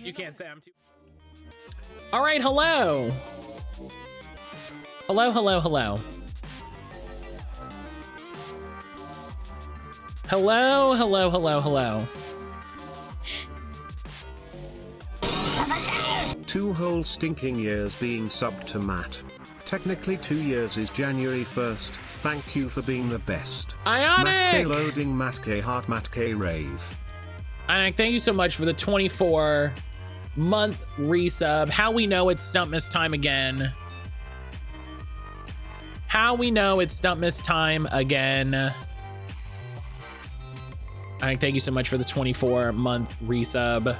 You can't say I'm too. All right, hello. Hello, hello, hello. Hello, hello, hello, hello. 2 whole stinking years being subbed to Matt. Technically 2 years is January 1st. Thank you for being the best. Ionic! Matt K loading, Matt K heart, Matt K rave. Ionic, thank you so much for the 24-month resub. How we know it's Stump Miss time again. How we know it's Stump Miss time again. Ionic, thank you so much for the 24-month resub.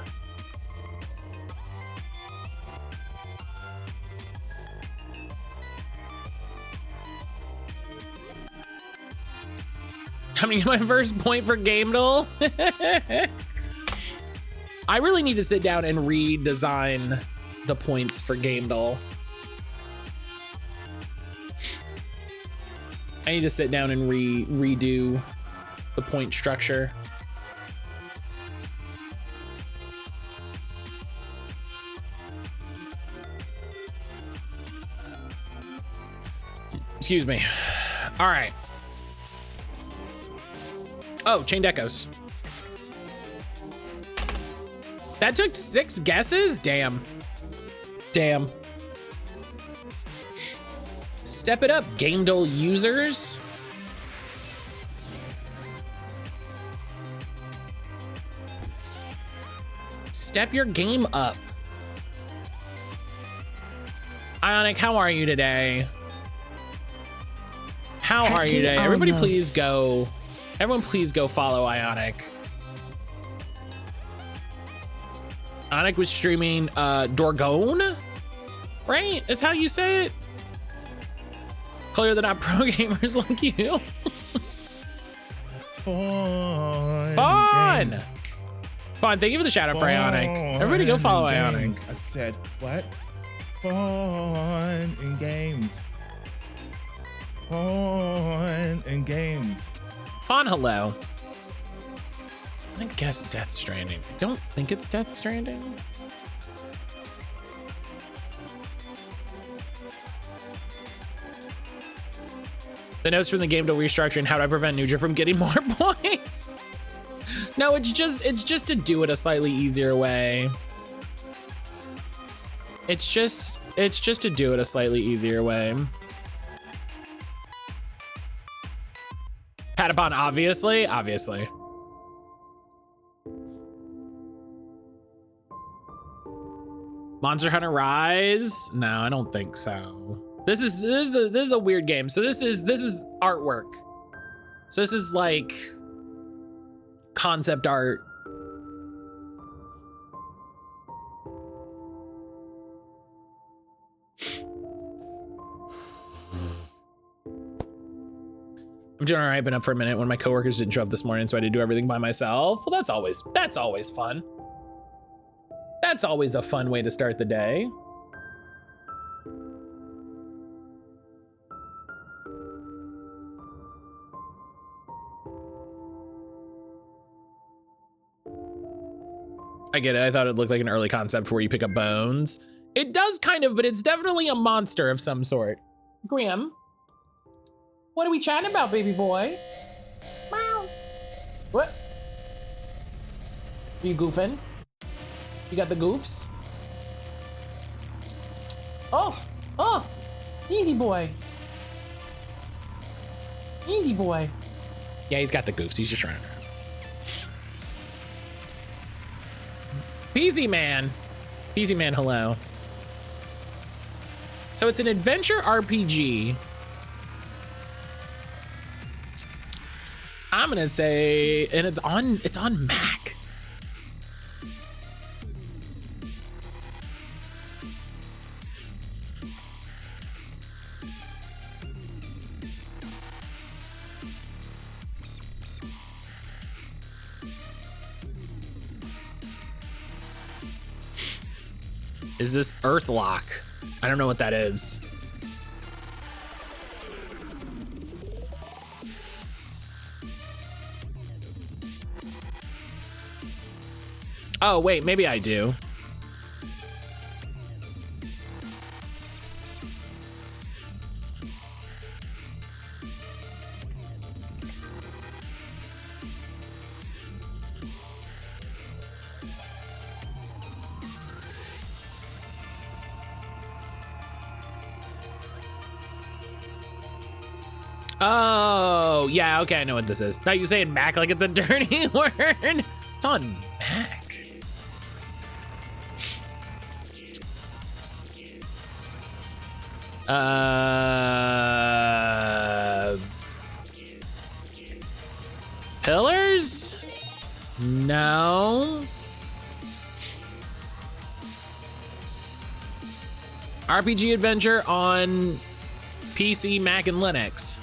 Coming to my first point for Game Duel. I really need to sit down and redesign the points for Game Duel. I need to sit down and redo the point structure. Excuse me. All right. Oh, Chained Echoes. That took 6 guesses? Damn. Damn. Step it up, Game Duel users. Step your game up. Ionic, how are you today? How are you today? Everybody please go. Everyone please go follow Ionic. Ionic was streaming Dorgone, right? Is how you say it? Clear they're not pro gamers like you. Fun. Fun. Fun. Thank you for the shout out for Ionic. Everybody go follow Ionic. I said, what? Fun and games. Fun and games. Fawn, hello. I guess Death Stranding. I don't think it's Death Stranding. The notes from the Game Duel restructuring. How do I prevent Nuja from getting more points? No, it's just to do it a slightly easier way. It's just to do it a slightly easier way. Patapon, obviously. Monster Hunter Rise? No, I don't think so. This is a weird game. So this is artwork. So this is like concept art. I'm doing all right, been up for a minute when my coworkers didn't show up this morning, so I had to do everything by myself. Well, that's always fun. That's always a fun way to start the day. I get it. I thought it looked like an early concept where you pick up bones. It does kind of, but it's definitely a monster of some sort. Graham. What are we chatting about, baby boy? Meow. What? Are you goofing? You got the goofs? Oh, easy boy. Easy boy. Yeah, he's got the goofs. He's just running around. Peasy Man. Peasy Man, hello. So it's an adventure RPG. I'm gonna say, and it's on Mac. Is this Earthlock? I don't know what that is. Oh, wait, maybe I do. Oh, yeah, okay, I know what this is. Now you saying Mac like it's a dirty word? It's on Mac. Pillars? No. RPG adventure on PC, Mac, and Linux.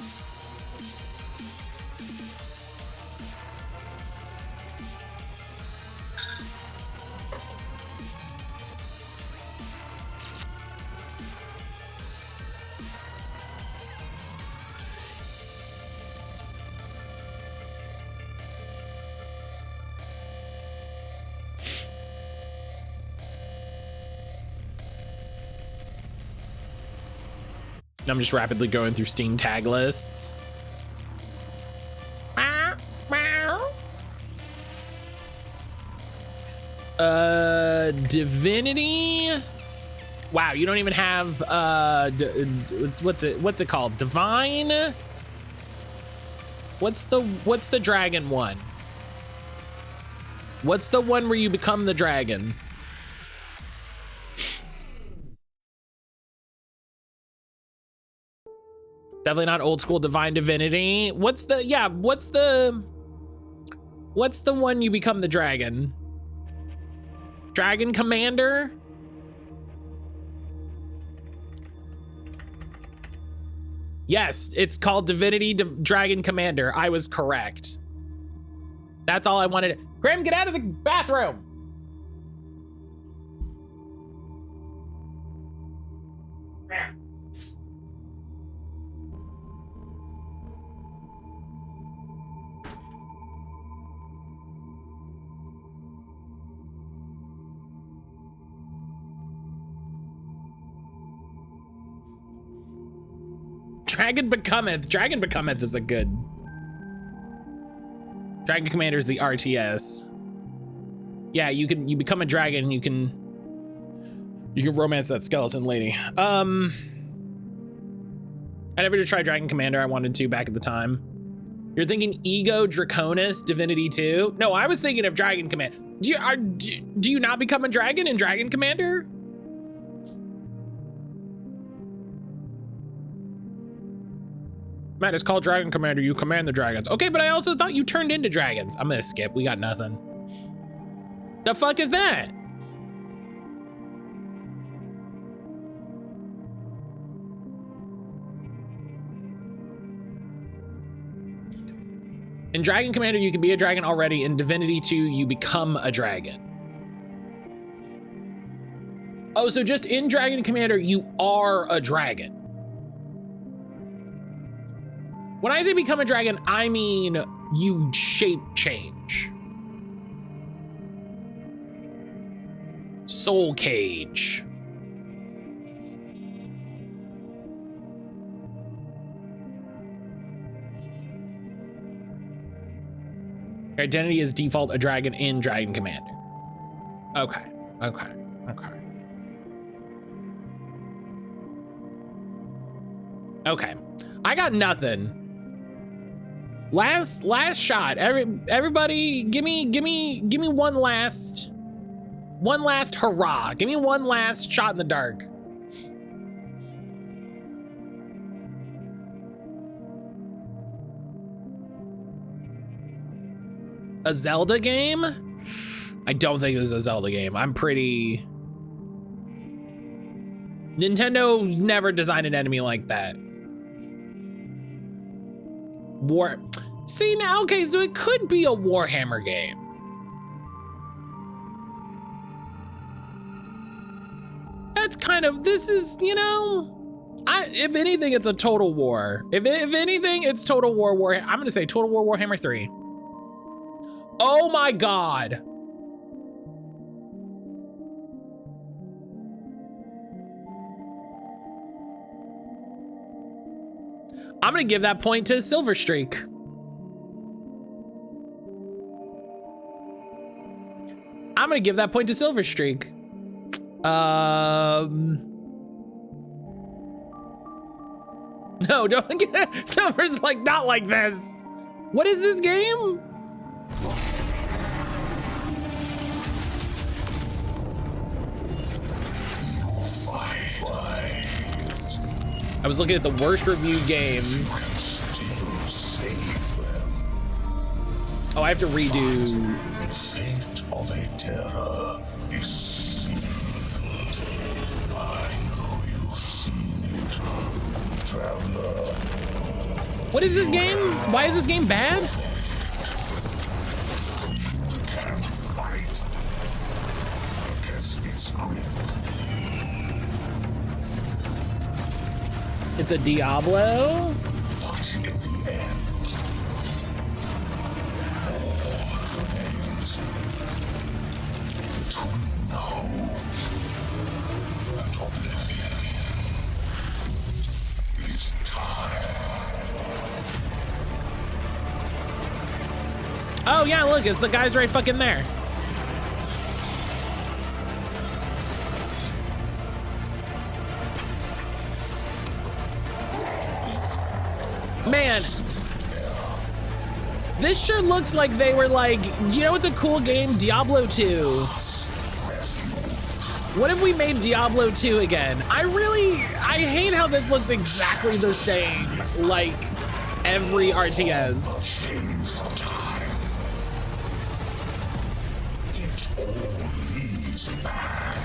I'm just rapidly going through Steam tag lists. Divinity. Wow, you don't even have what's it called? Divine? What's the dragon one? What's the one where you become the dragon? Definitely not old school Divine Divinity. What's the one you become the dragon? Dragon Commander? Yes, it's called Divinity Dragon Commander. I was correct. That's all I wanted. Grim, get out of the bathroom. Dragon Becometh. Dragon Becometh is a good. Dragon Commander is the RTS. Yeah, you become a dragon and you can romance that skeleton lady. I never did try Dragon Commander. I wanted to back at the time. You're thinking Ego Draconis Divinity 2? No, I was thinking of Dragon Commander. Do you not become a dragon in Dragon Commander? Matt, it's called Dragon Commander. You command the dragons. Okay, but I also thought you turned into dragons. I'm gonna skip. We got nothing. The fuck is that? In Dragon Commander, you can be a dragon already. In Divinity 2, you become a dragon. Oh, so just in Dragon Commander, you are a dragon. When I say become a dragon, I mean you shape change. Soul Cage. Your identity is default a dragon in Dragon Commander. Okay, okay, okay. Okay, I got nothing. Last shot. Everybody, give me one last hurrah. Give me one last shot in the dark. A Zelda game? I don't think it was a Zelda game. I'm pretty. Nintendo never designed an enemy like that. See now, okay, so it could be a Warhammer game. That's kind of, this is, you know, if anything, it's a Total War. If anything, it's Total War I'm gonna say Total War Warhammer 3. Oh my God. I'm gonna give that point to Silver Streak. I'm gonna give that point to Silver Streak. No, don't get, Summer's like, not like this. What is this game? I was looking at the worst reviewed game. Oh, I have to redo. The fate of a terror is sealed. I know you've seen it, traveler. What is this game? Why is this game bad? You can fight against its grip. It's a Diablo? But in the end, all remains between hope and oblivion. It's time. Oh yeah, look, it's the guy's right fucking there. Man, this sure looks like they were like, you know what's a cool game? Diablo 2. What if we made Diablo 2 again? I hate how this looks exactly the same, like every RTS. Chains of time. It all leads back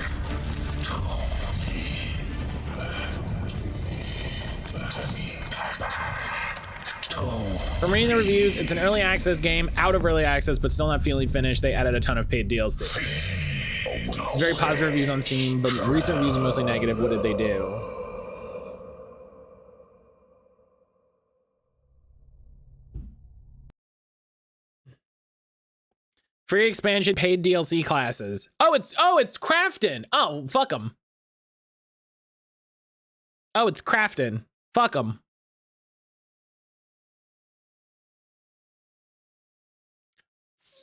to me. From reading the reviews, it's an early access game, out of early access, but still not feeling finished. They added a ton of paid DLC. It's very positive reviews on Steam, but recent reviews are mostly negative. What did they do? Free expansion, paid DLC classes. Oh, it's crafting. Oh, fuck them. Oh, it's crafting. Fuck them.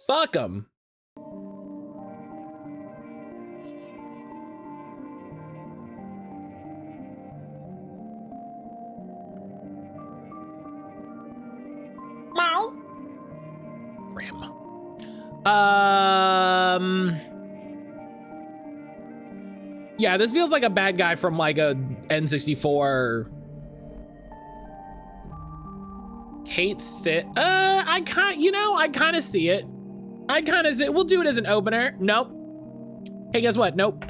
Fuck them. Meow. Graham. Yeah, this feels like a bad guy from like a N64. Hate sit. I kind of see it. We'll do it as an opener. Nope. Hey, guess what? Nope.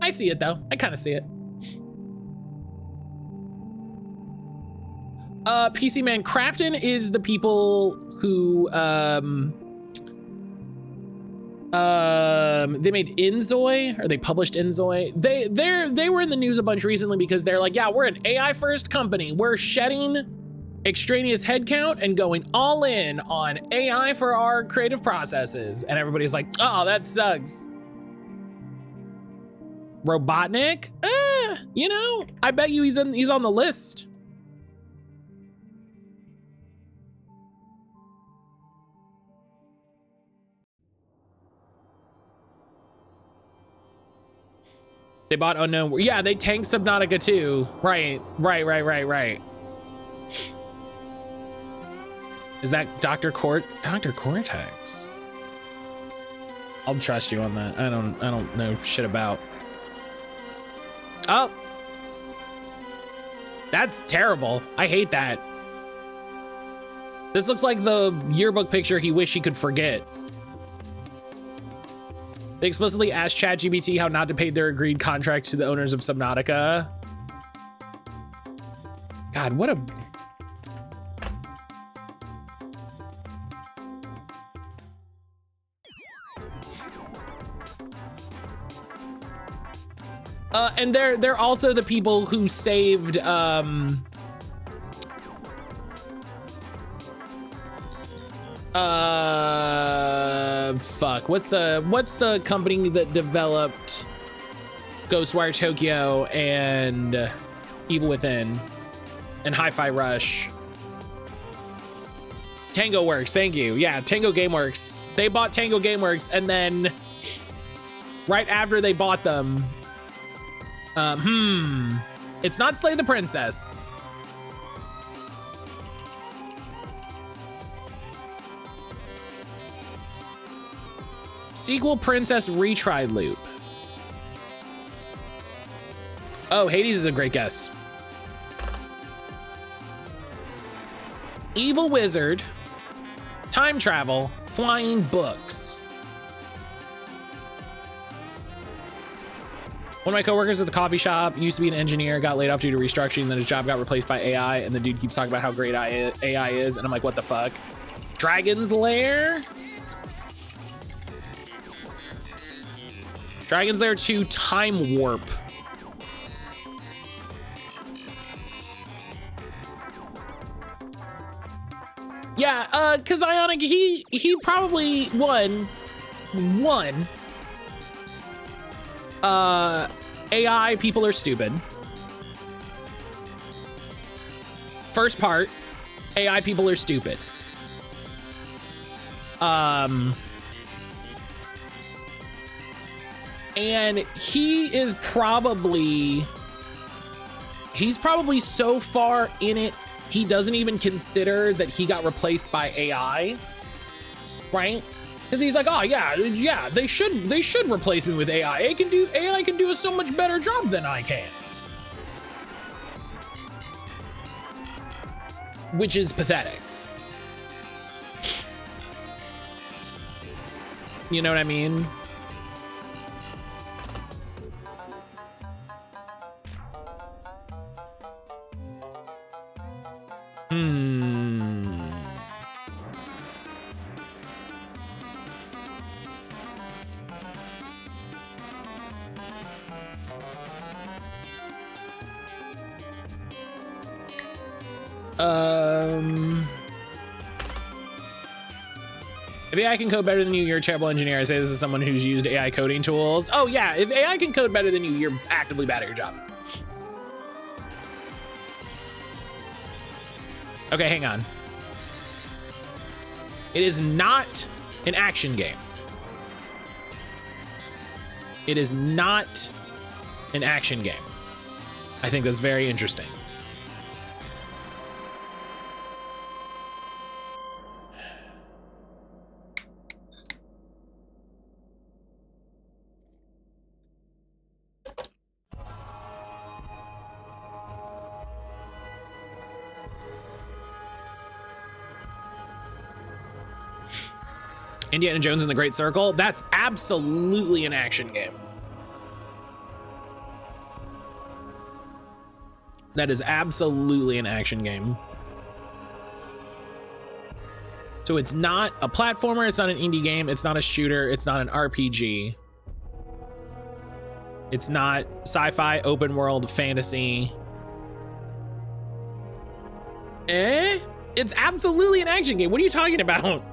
I see it though. I kind of see it. PC Man Crafton is the people who, they made Inzoi, or they published Inzoi. They were in the news a bunch recently because they're like, yeah, we're an AI first company. We're shedding extraneous headcount and going all in on AI for our creative processes. And everybody's like, oh, that sucks. Robotnik? I bet you he's on the list. They bought Unknown. Yeah, they tanked Subnautica too. Right. Is that Dr. Cortex? I'll trust you on that. I don't know shit about. Oh. That's terrible. I hate that. This looks like the yearbook picture he wished he could forget. They explicitly asked ChatGPT how not to pay their agreed contracts to the owners of Subnautica. God, what a... and they're also the people who saved fuck, what's the company that developed Ghostwire Tokyo and Evil Within and Hi-Fi Rush? Tango Works, thank you. Yeah, Tango Gameworks. They bought Tango Gameworks, and then right after they bought them, it's not Slay the Princess. Sequel Princess retry loop. Oh, Hades is a great guess. Evil Wizard, time travel, flying books. One of my coworkers at the coffee shop used to be an engineer, got laid off due to restructuring, then his job got replaced by AI, and the dude keeps talking about how great AI is, and I'm like, what the fuck? Dragon's Lair? Dragon's Lair 2 Time Warp. Yeah, cause Ionic, he probably won. AI people are stupid. First part, AI people are stupid. And he's probably so far in it, he doesn't even consider that he got replaced by AI, right? Because he's like, oh yeah, they should replace me with AI. AI can do a so much better job than I can. Which is pathetic. You know what I mean? If AI can code better than you, you're a terrible engineer. I say this as someone who's used AI coding tools. Oh yeah, if AI can code better than you, you're actively bad at your job. Okay, hang on. It is not an action game. It is not an action game. I think that's very interesting. Indiana Jones and the Great Circle, that's absolutely an action game. That is absolutely an action game. So it's not a platformer, it's not an indie game, it's not a shooter, it's not an RPG. It's not sci-fi, open world, fantasy. It's absolutely an action game. What are you talking about?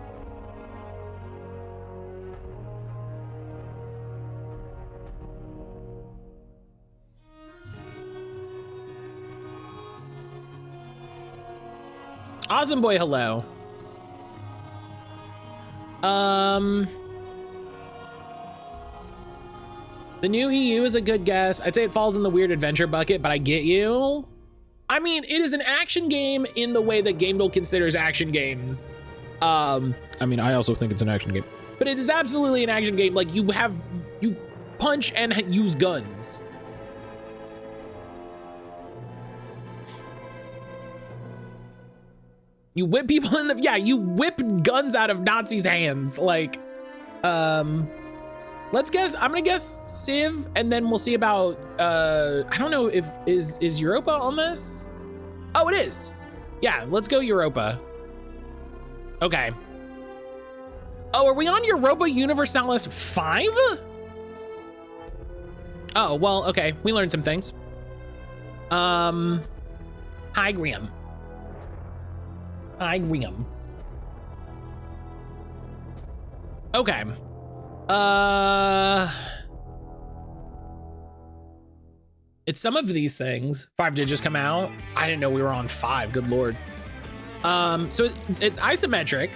Awesome boy, hello. The new EU is a good guess. I'd say it falls in the weird adventure bucket, but I get you. I mean, it is an action game in the way that GameDole considers action games. I mean, I also think it's an action game, but it is absolutely an action game. Like you punch and use guns. You whip people in the, yeah, you whip guns out of Nazis' hands. Like, let's guess, I'm gonna guess Civ, and then we'll see about, I don't know if, is Europa on this? Oh, it is. Yeah, let's go Europa. Okay. Oh, are we on Europa Universalis 5? Oh, well, okay, we learned some things. Hi, Graham. Hi, Graham. Okay. It's some of these things. 5 did just come out. I didn't know we were on 5, good Lord. So it's isometric.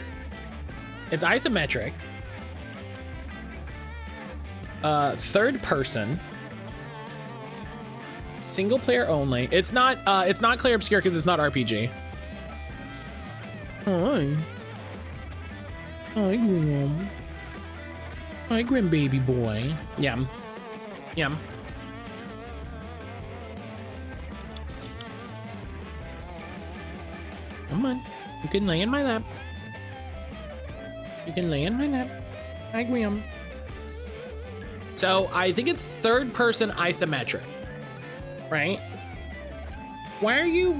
It's isometric. Third person. Single player only. It's not Clair Obscur because it's not RPG. Hi. Hi, Graham. Hi, Grim baby boy. Yum. Yum. Come on. You can lay in my lap. You can lay in my lap. Hi, Grim. So I think it's third person isometric, right? Why are you,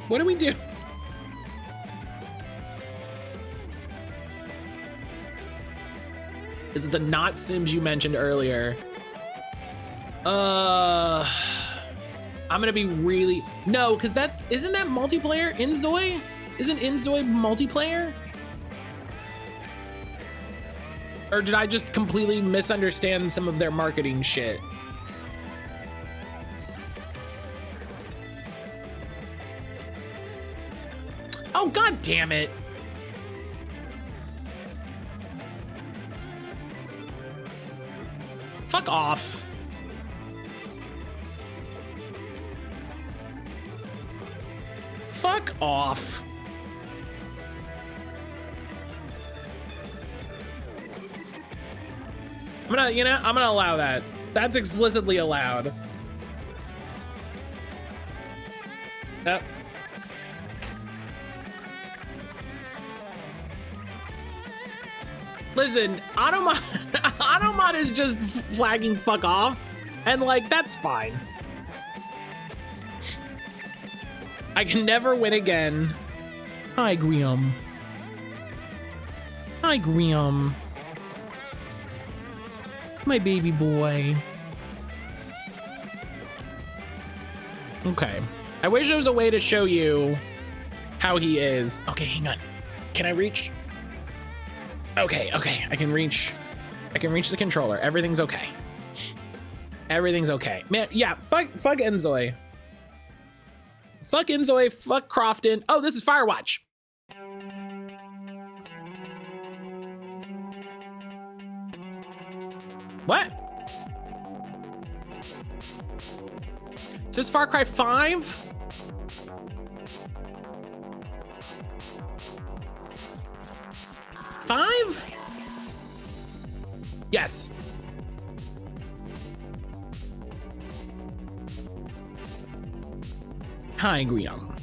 what do we do? Is it the not Sims you mentioned earlier? I'm gonna be really, no, cause isn't that multiplayer? Inzoi? Isn't Inzoi multiplayer? Or did I just completely misunderstand some of their marketing shit? Oh, God damn it. Fuck off. Fuck off. I'm gonna allow that. That's explicitly allowed. Yep. Listen, Automod is just flagging fuck off, and like, that's fine. I can never win again. Hi, Grium. Hi, Grium. My baby boy. Okay. I wish there was a way to show you how he is. Okay, hang on. Can I reach? Okay, okay. I can reach the controller. Everything's okay. Everything's okay. Man, yeah, fuck Enzoi. Fuck Enzoi, fuck Crofton. Oh, this is Firewatch. What? Is this Far Cry 5? Five? Yes. Hi, Guillaume.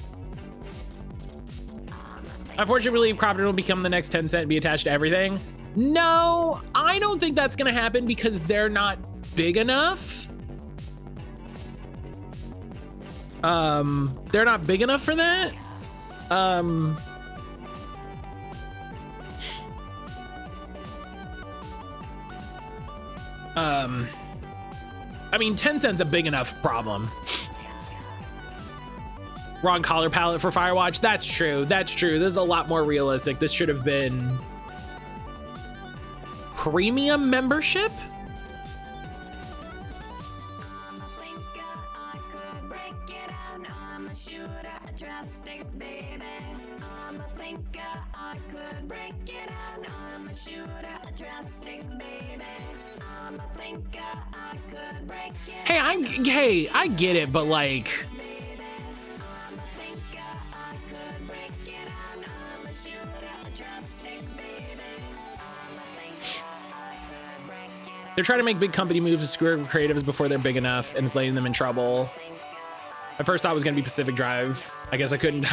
Unfortunately, Crofton will become the next 10 cent and be attached to everything. No, I don't think that's gonna happen because they're not big enough. They're not big enough for that. I mean, 10 cent's a big enough problem. Wrong color palette for Firewatch. That's true. That's true. This is a lot more realistic. This should have been premium membership. Hey, I get it, but like, they're trying to make big company moves to screw creatives before they're big enough, and it's letting them in trouble. At first thought it was gonna be Pacific Drive. I guess I couldn't.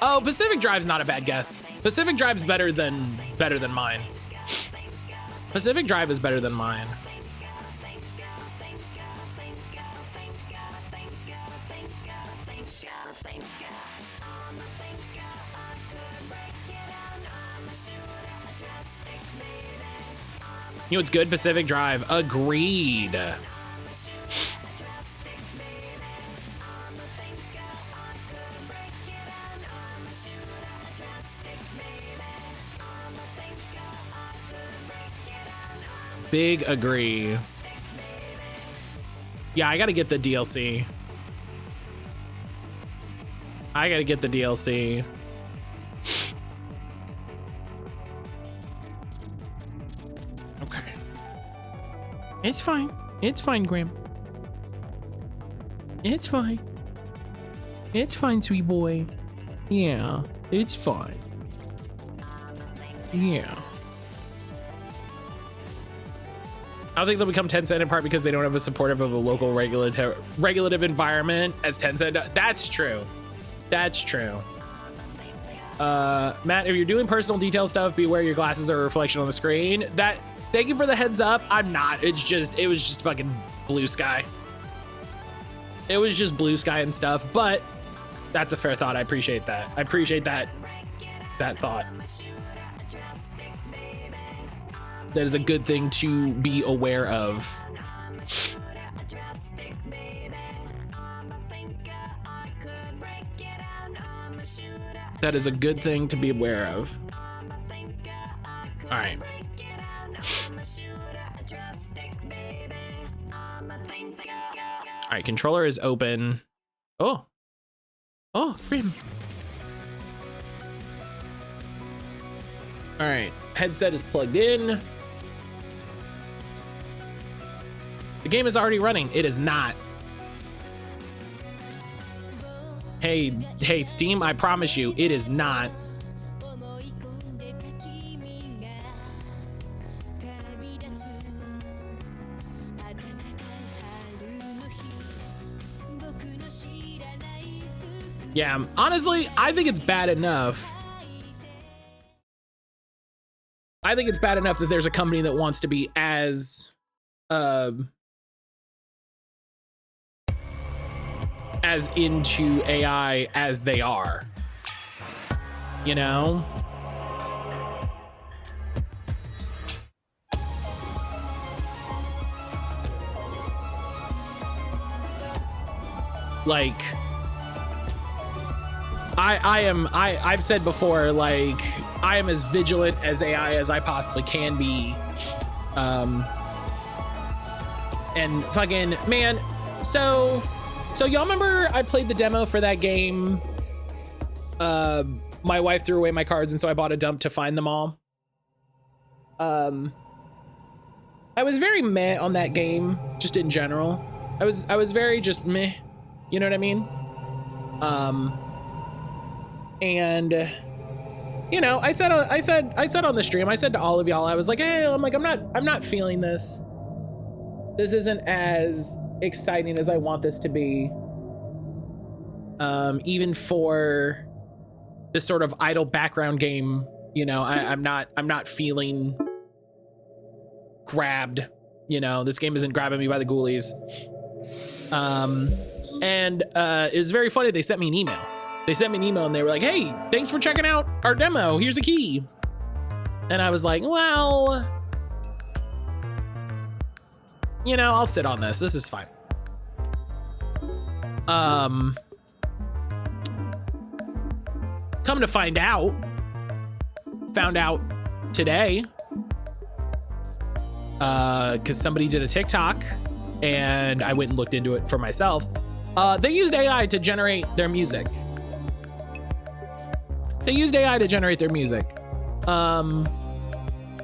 Oh, Pacific Drive's not a bad guess. Pacific Drive's better than mine. Pacific Drive is better than mine. You know what's good? Pacific Drive. Agreed. Big agree. Yeah, I gotta get the DLC. I gotta get the DLC. Okay. It's fine. It's fine, Graham. It's fine. It's fine, sweet boy. Yeah, it's fine. Yeah. I don't think they'll become Tencent in part because they don't have a supportive of a local regulative environment as Tencent does. That's true. That's true. Matt, if you're doing personal detail stuff, be aware your glasses are a reflection on the screen. Thank you for the heads up. I'm not. It was just fucking blue sky. It was just blue sky and stuff, but that's a fair thought. I appreciate that. I appreciate that thought. That is a good thing to be aware of. That is a good thing to be aware of. All right. All right, controller is open. Oh, Grim. All right, headset is plugged in. The game is already running. It is not. Hey, Steam, I promise you, it is not. Yeah, honestly, I think it's bad enough. I think it's bad enough that there's a company that wants to be as into AI as they are, you know? Like, I've said before, like, I am as vigilant as AI as I possibly can be. And fucking, man, so y'all remember I played the demo for that game? My wife threw away my cards, and so I bought a dump to find them all. I was very meh on that game, just in general. I was very just meh, you know what I mean? And you know, I said on the stream, I said to all of y'all, I was like, hey, I'm not feeling this. This isn't as exciting as I want this to be. Even for this sort of idle background game, you know, I'm not feeling grabbed. You know, this game isn't grabbing me by the ghoulies. And it was very funny. They sent me an email. And they were like, hey, thanks for checking out our demo. Here's a key. And I was like, well, you know, I'll sit on this. This is fine. Come to found out today, because somebody did a TikTok and I went and looked into it for myself. They used AI to generate their music.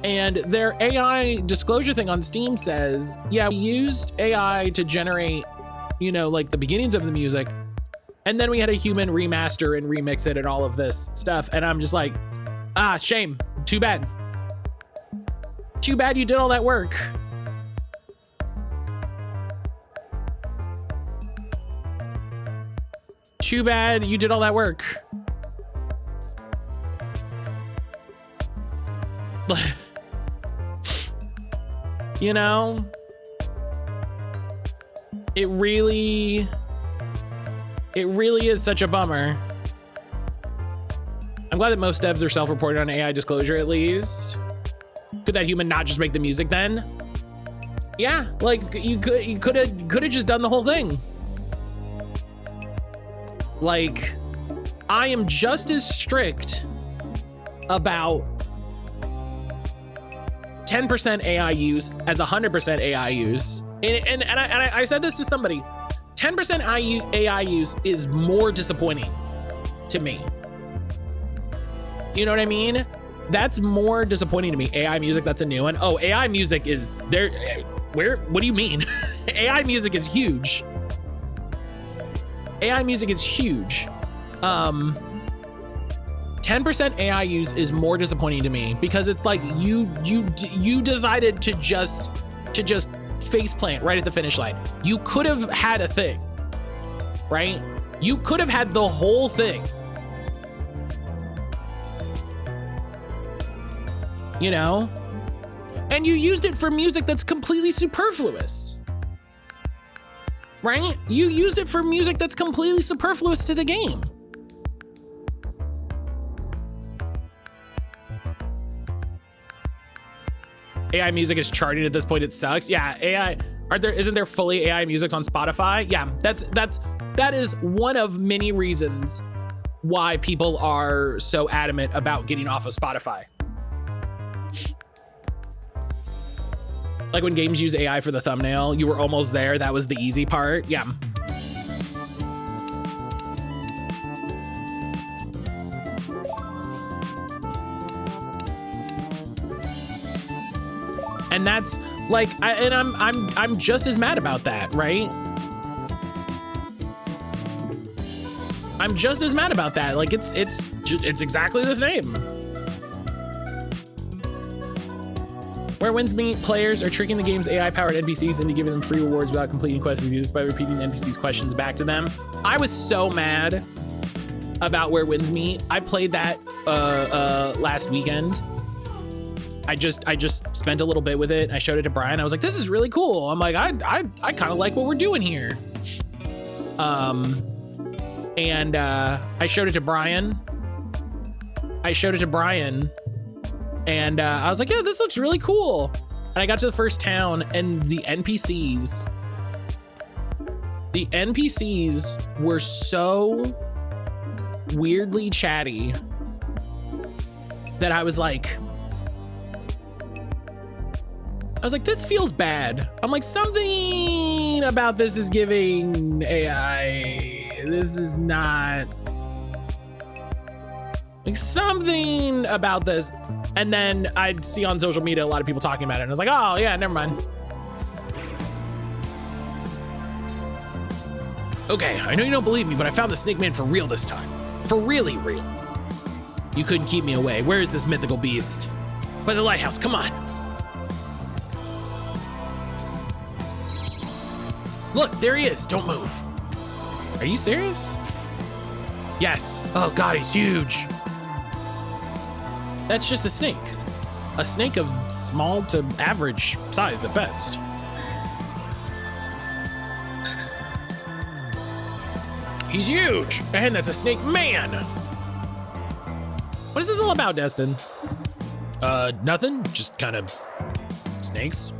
And their AI disclosure thing on Steam says, yeah, we used AI to generate, you know, like the beginnings of the music. And then we had a human remaster and remix it and all of this stuff. And I'm just like, shame. Too bad. Too bad you did all that work. Too bad you did all that work. You know, it really is such a bummer. I'm glad that most devs are self-reported on AI disclosure, at least. Could that human not just make the music then? Yeah, like you could have just done the whole thing. Like, I am just as strict about 10% AI use as 100% AI use. And I said this to somebody, 10% AI use is more disappointing to me. You know what I mean? That's more disappointing to me. AI music, that's a new one. Oh, AI music is there. Where? What do you mean? AI music is huge. AI music is huge. 10% AI use is more disappointing to me because it's like you decided to just to just face plant right at the finish line. You could have had a thing, right? You could have had the whole thing. You know? And you used it for music that's completely superfluous. Right? You used it for music that's completely superfluous to the game. AI music is charting at this point. It sucks. Yeah, AI. Isn't there fully AI music on Spotify? Yeah, that is one of many reasons why people are so adamant about getting off of Spotify. Like when games use AI for the thumbnail, you were almost there. That was the easy part. Yeah. And that's like, I'm just as mad about that, right? I'm just as mad about that. Like it's exactly the same. Where wins meet, players are tricking the game's AI-powered NPCs into giving them free rewards without completing quests just by repeating the NPC's questions back to them. I was so mad about Where Winds Meet. I played that last weekend. I just spent a little bit with it. I showed it to Brian. I was like, this is really cool. I'm like, I kind of like what we're doing here. And I showed it to Brian. And I was like, yeah, this looks really cool. And I got to the first town and the NPCs were so weirdly chatty that I was like, this feels bad. I'm like, something about this is giving AI. This is not like something about this. And then I'd see on social media a lot of people talking about it, and I was like, oh yeah, never mind. Okay, I know you don't believe me, but I found the Snake Man for real this time. For really real. You couldn't keep me away. Where is this mythical beast? By the lighthouse, come on. Look, there he is, don't move. Are you serious? Yes, oh God, he's huge. That's just a snake. A snake of small to average size at best. He's huge, and that's a snake man. What is this all about, Destin? Nothing, just kind of snakes.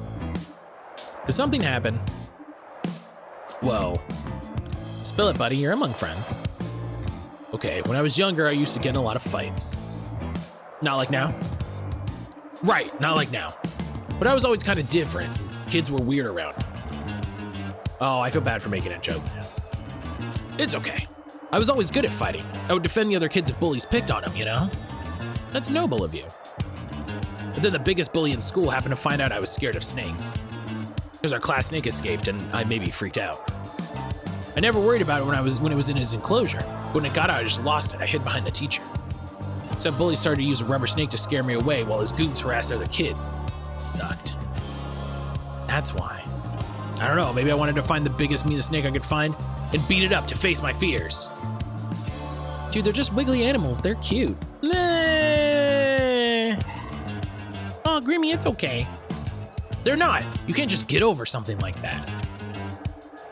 Did something happen? Whoa. Spill it, buddy, you're among friends. Okay, when I was younger, I used to get in a lot of fights. Not like now? Right, not like now. But I was always kind of different. Kids were weird around. Oh, I feel bad for making a joke now. It's okay. I was always good at fighting. I would defend the other kids if bullies picked on them, you know? That's noble of you. But then the biggest bully in school happened to find out I was scared of snakes. Because our class snake escaped and I maybe freaked out. I never worried about it when it was in his enclosure. When it got out, I just lost it. I hid behind the teacher. So bullies started to use a rubber snake to scare me away while his goons harassed other kids. It sucked. That's why. I don't know, maybe I wanted to find the biggest, meanest snake I could find and beat it up to face my fears. Dude, they're just wiggly animals. They're cute. Nah. Oh, Grimmy, it's okay. They're not. You can't just get over something like that.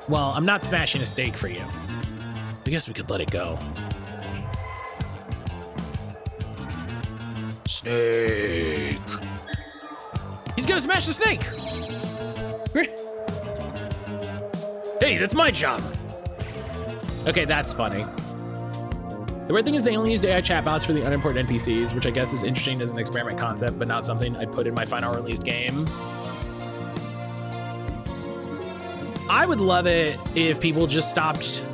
Well, I'm not smashing a steak for you. I guess we could let it go. Snake. He's gonna smash the snake. Hey, that's my job. Okay, that's funny. The weird thing is they only used AI chatbots for the unimportant NPCs, which I guess is interesting as an experiment concept, but not something I'd put in my final released game. I would love it if people just stopped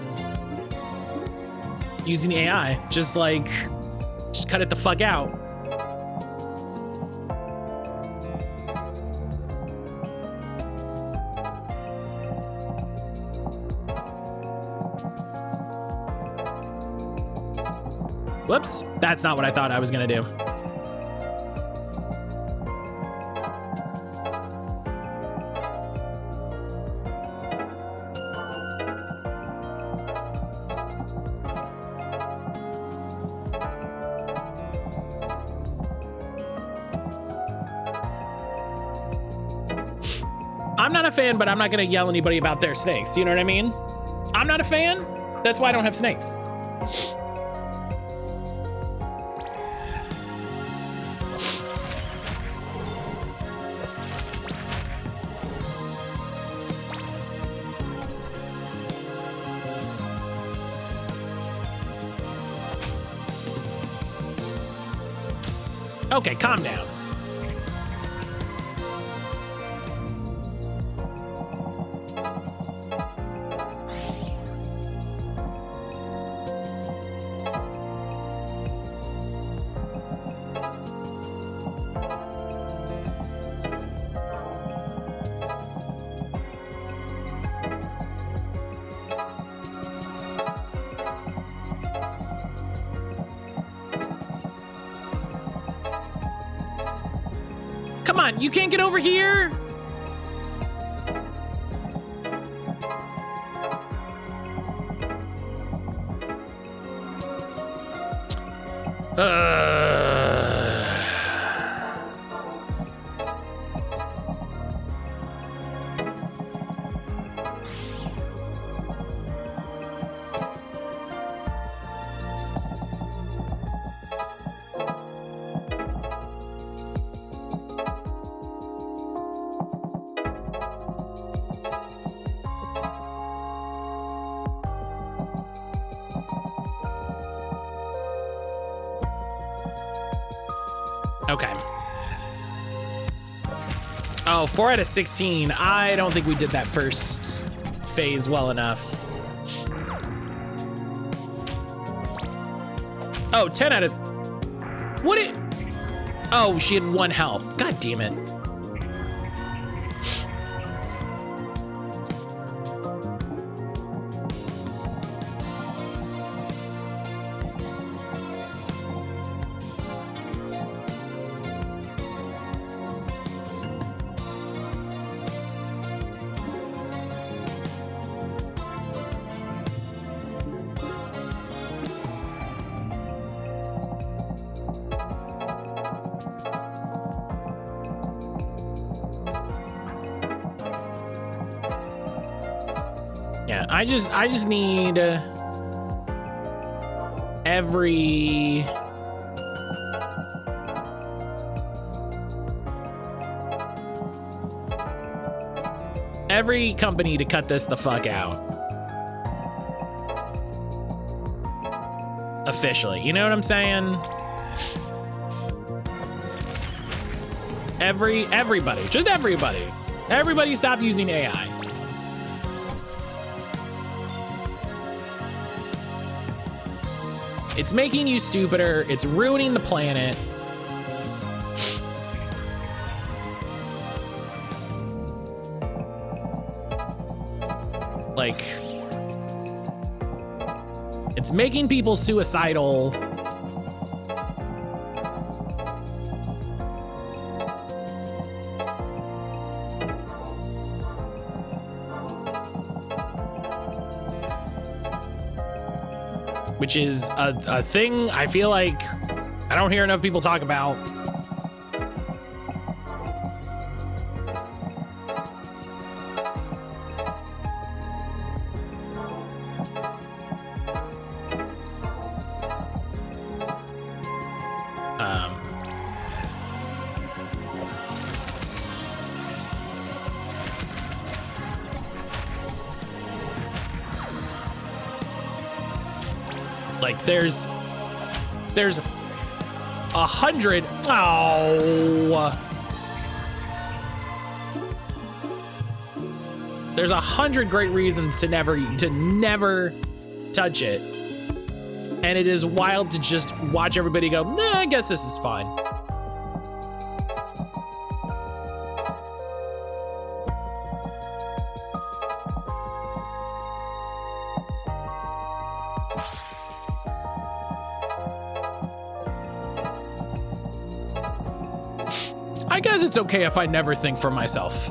using AI. Just cut it the fuck out. Whoops, that's not what I thought I was gonna do. I'm not a fan, but I'm not gonna yell anybody about their snakes. You know what I mean? I'm not a fan. That's why I don't have snakes. Okay, calm down. Come on, you can't get over here? Okay. Oh, 4 out of 16. I don't think we did that first phase well enough. Oh, 10 out of... What it... Oh, she had 1 health. God damn it. Yeah, I just need every company to cut this the fuck out. Officially, you know what I'm saying? Everybody, just everybody. Everybody stop using AI. It's making you stupider. It's ruining the planet. Like, it's making people suicidal. Which is a thing I feel like I don't hear enough people talk about. Like there's 100. Oh, there's 100 great reasons to never touch it, and it is wild to just watch everybody go, nah, I guess this is fine. I guess it's okay if I never think for myself.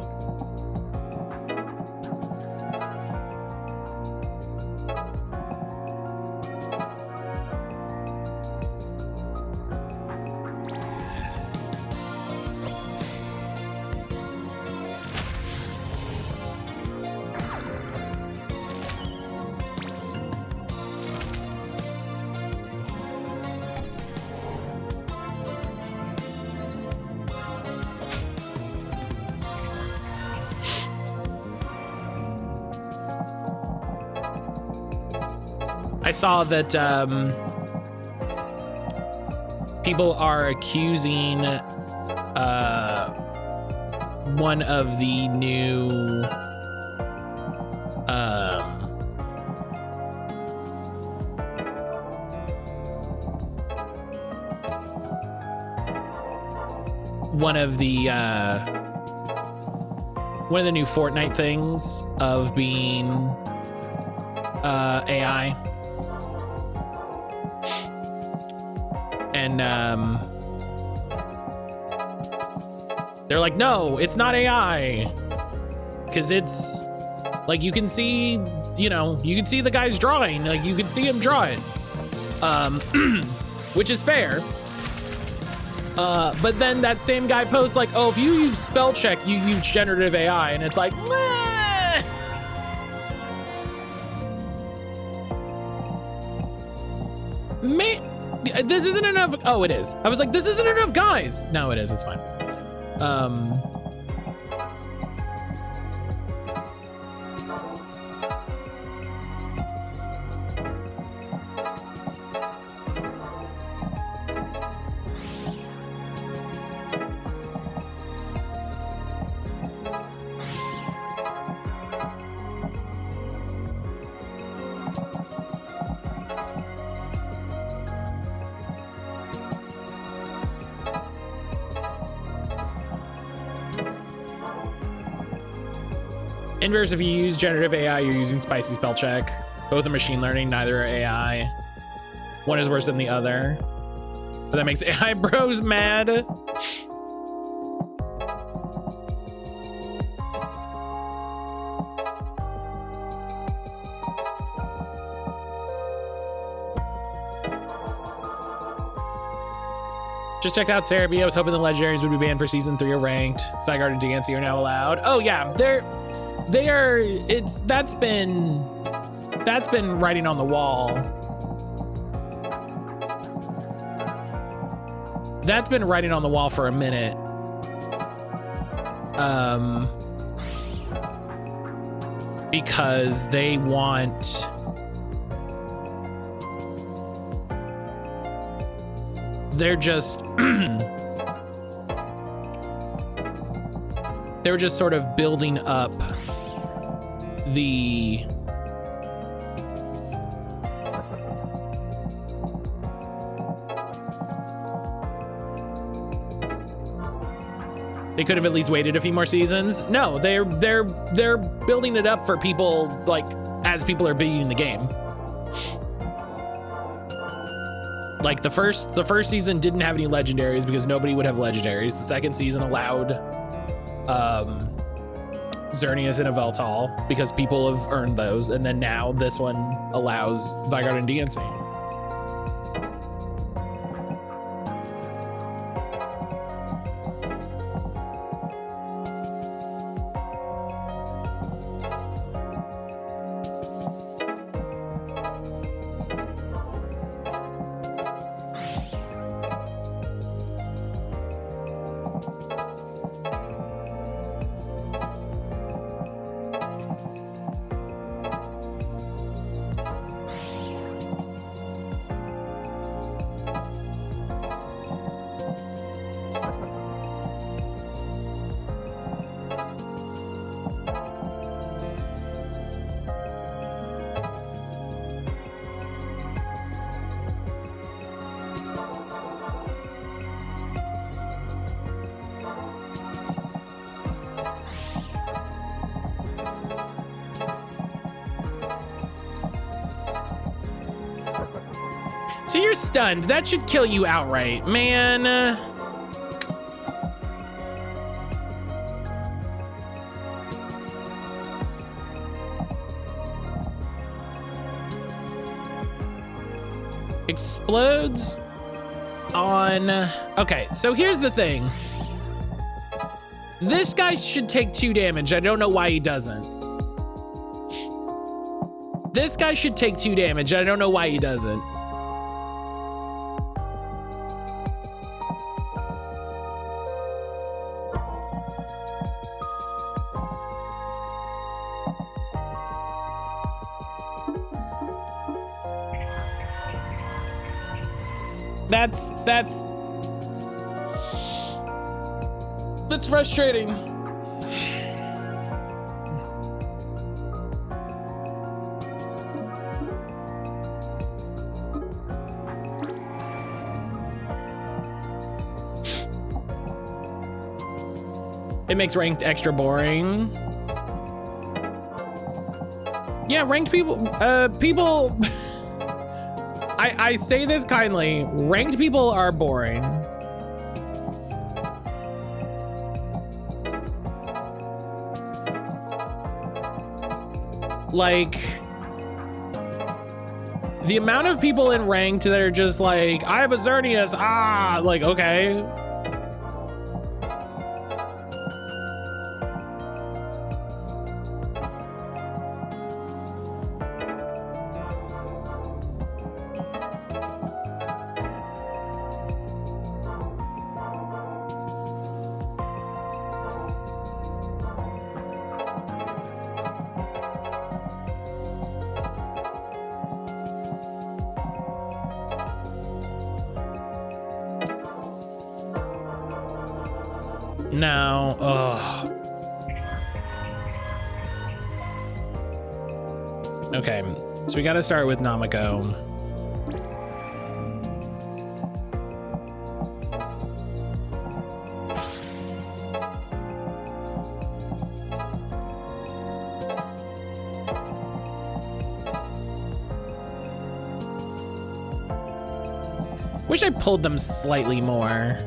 I saw that people are accusing one of the new one of the new Fortnite things of being AI. And they're like, no, it's not AI. Cause it's like, you can see, you know, you can see the guy's drawing, like you can see him draw it. Which is fair. But then that same guy posts like, oh, if you use spell check, you use generative AI. And it's like, man, this isn't enough. Oh, it is. I was like, this isn't enough guys. No, it is. It's fine. Inverse, if you use generative AI, you're using spicy spell check. Both are machine learning, neither are AI. One is worse than the other. But that makes AI bros mad. Just checked out Cerebi. I was hoping the legendaries would be banned for season 3 or ranked. Zygarde and DNC are now allowed. Oh yeah, that's been writing on the wall. That's been writing on the wall for a minute. Because they want they're just sort of building up the they could have at least waited a few more seasons. No, they're building it up for people, like, as people are beating the game. Like the first season didn't have any legendaries because nobody would have legendaries. The second season allowed Xerneas and Yveltal because people have earned those, and then now this one allows Zygarde and DNC. So you're stunned. That should kill you outright, man. Explodes on... Okay, so here's the thing. This guy should take 2 damage. I don't know why he doesn't. This guy should take 2 damage. I don't know why he doesn't. That's frustrating. It makes ranked extra boring. Yeah, ranked people, people, I say this kindly, ranked people are boring. Like, the amount of people in ranked that are just like, I have a Xerneas, like, okay. No, ugh. Okay, so we gotta start with Namako. Wish I pulled them slightly more.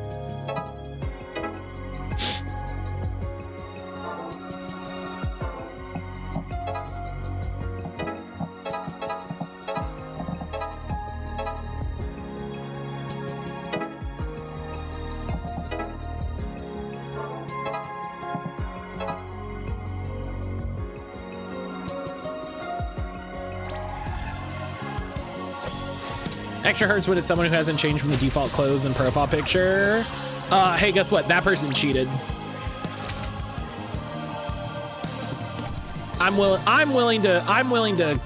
Extra hurts when it's someone who hasn't changed from the default clothes and profile picture. Hey, guess what? That person cheated. I'm willing to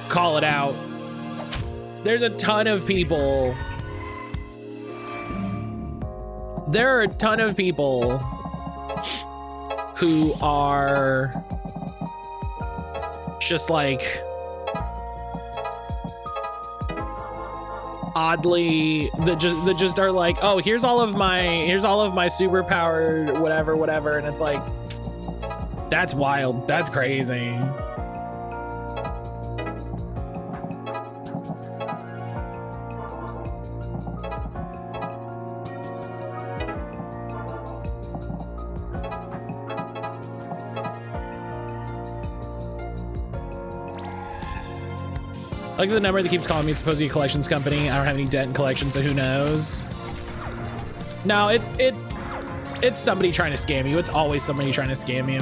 call it out. There's a ton of people. There are a ton of people who are just like oddly that just are like, oh, here's all of my super powered whatever, and it's like, that's wild, that's crazy. I like the number that keeps calling me supposedly a collections company. I don't have any debt in collections, so who knows? No, it's somebody trying to scam you. It's always somebody trying to scam you.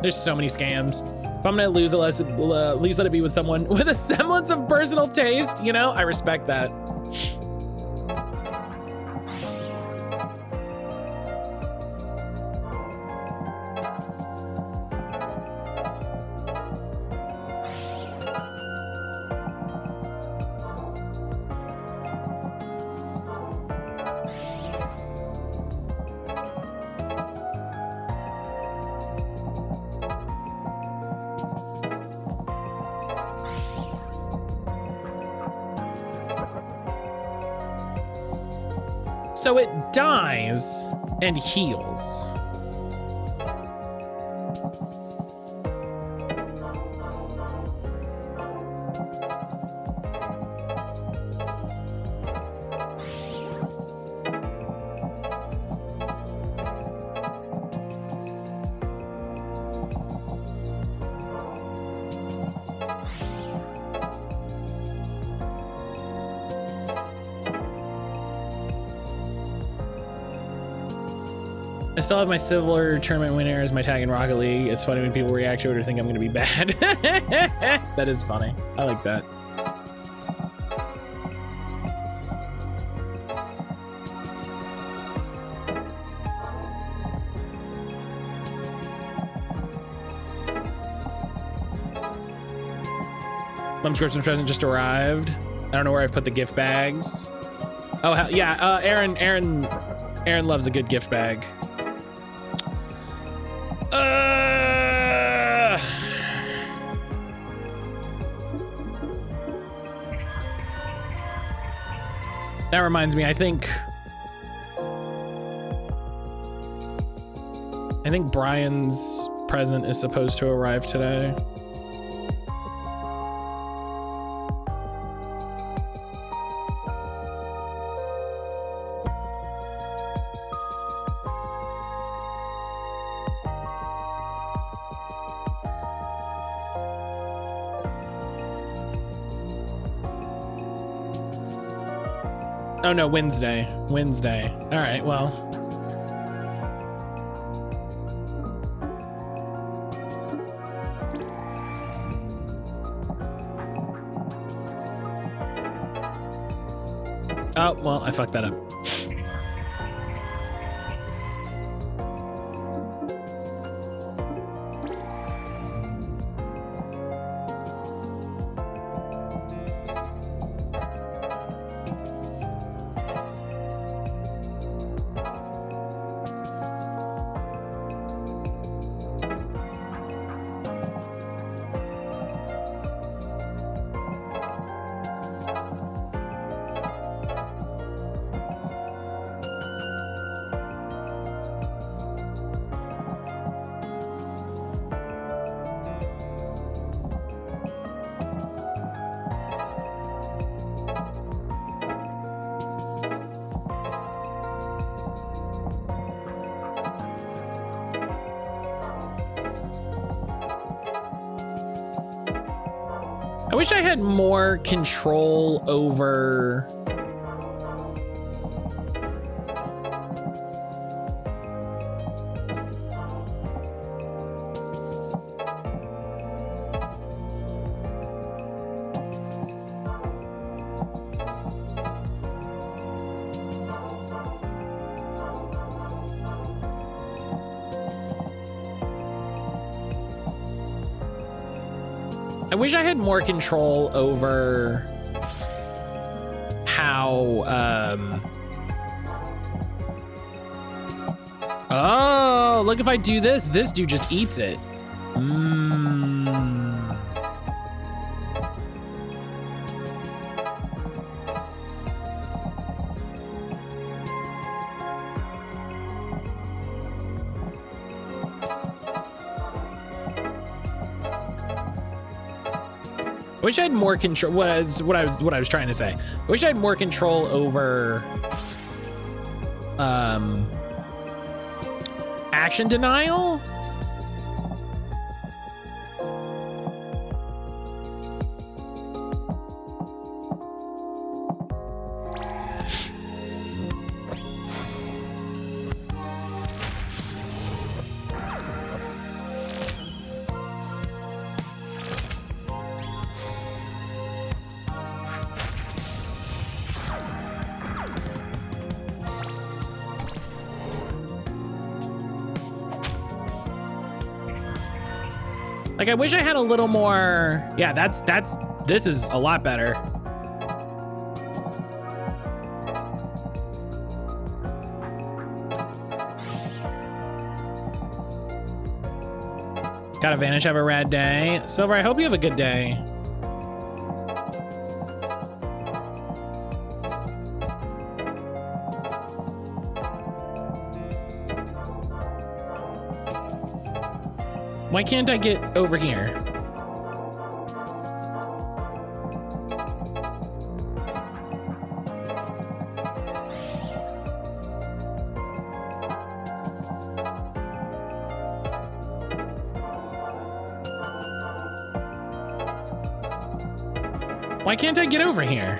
There's so many scams. If I'm gonna lose it, at least let it be with someone with a semblance of personal taste, you know? I respect that. So it dies and heals. I still have my Silver Tournament winner as my tag in Rocket League. It's funny when people react to it or think I'm gonna be bad. That is funny. I like that. Mom's Christmas present just arrived. I don't know where I put the gift bags. Oh, hell, yeah, Aaron loves a good gift bag. That reminds me, I think Brian's present is supposed to arrive today. Oh no, Wednesday. All right, well. Oh, well, I fucked that up. I wish I had more control over how, oh, look, if I do this, this dude just eats it. I wish I had more control. What I was trying to say. I wish I had more control over action denial. Like, I wish I had a little more. Yeah, this is a lot better. Got advantage, have a rad day. Silver, I hope you have a good day. Why can't I get over here? Why can't I get over here?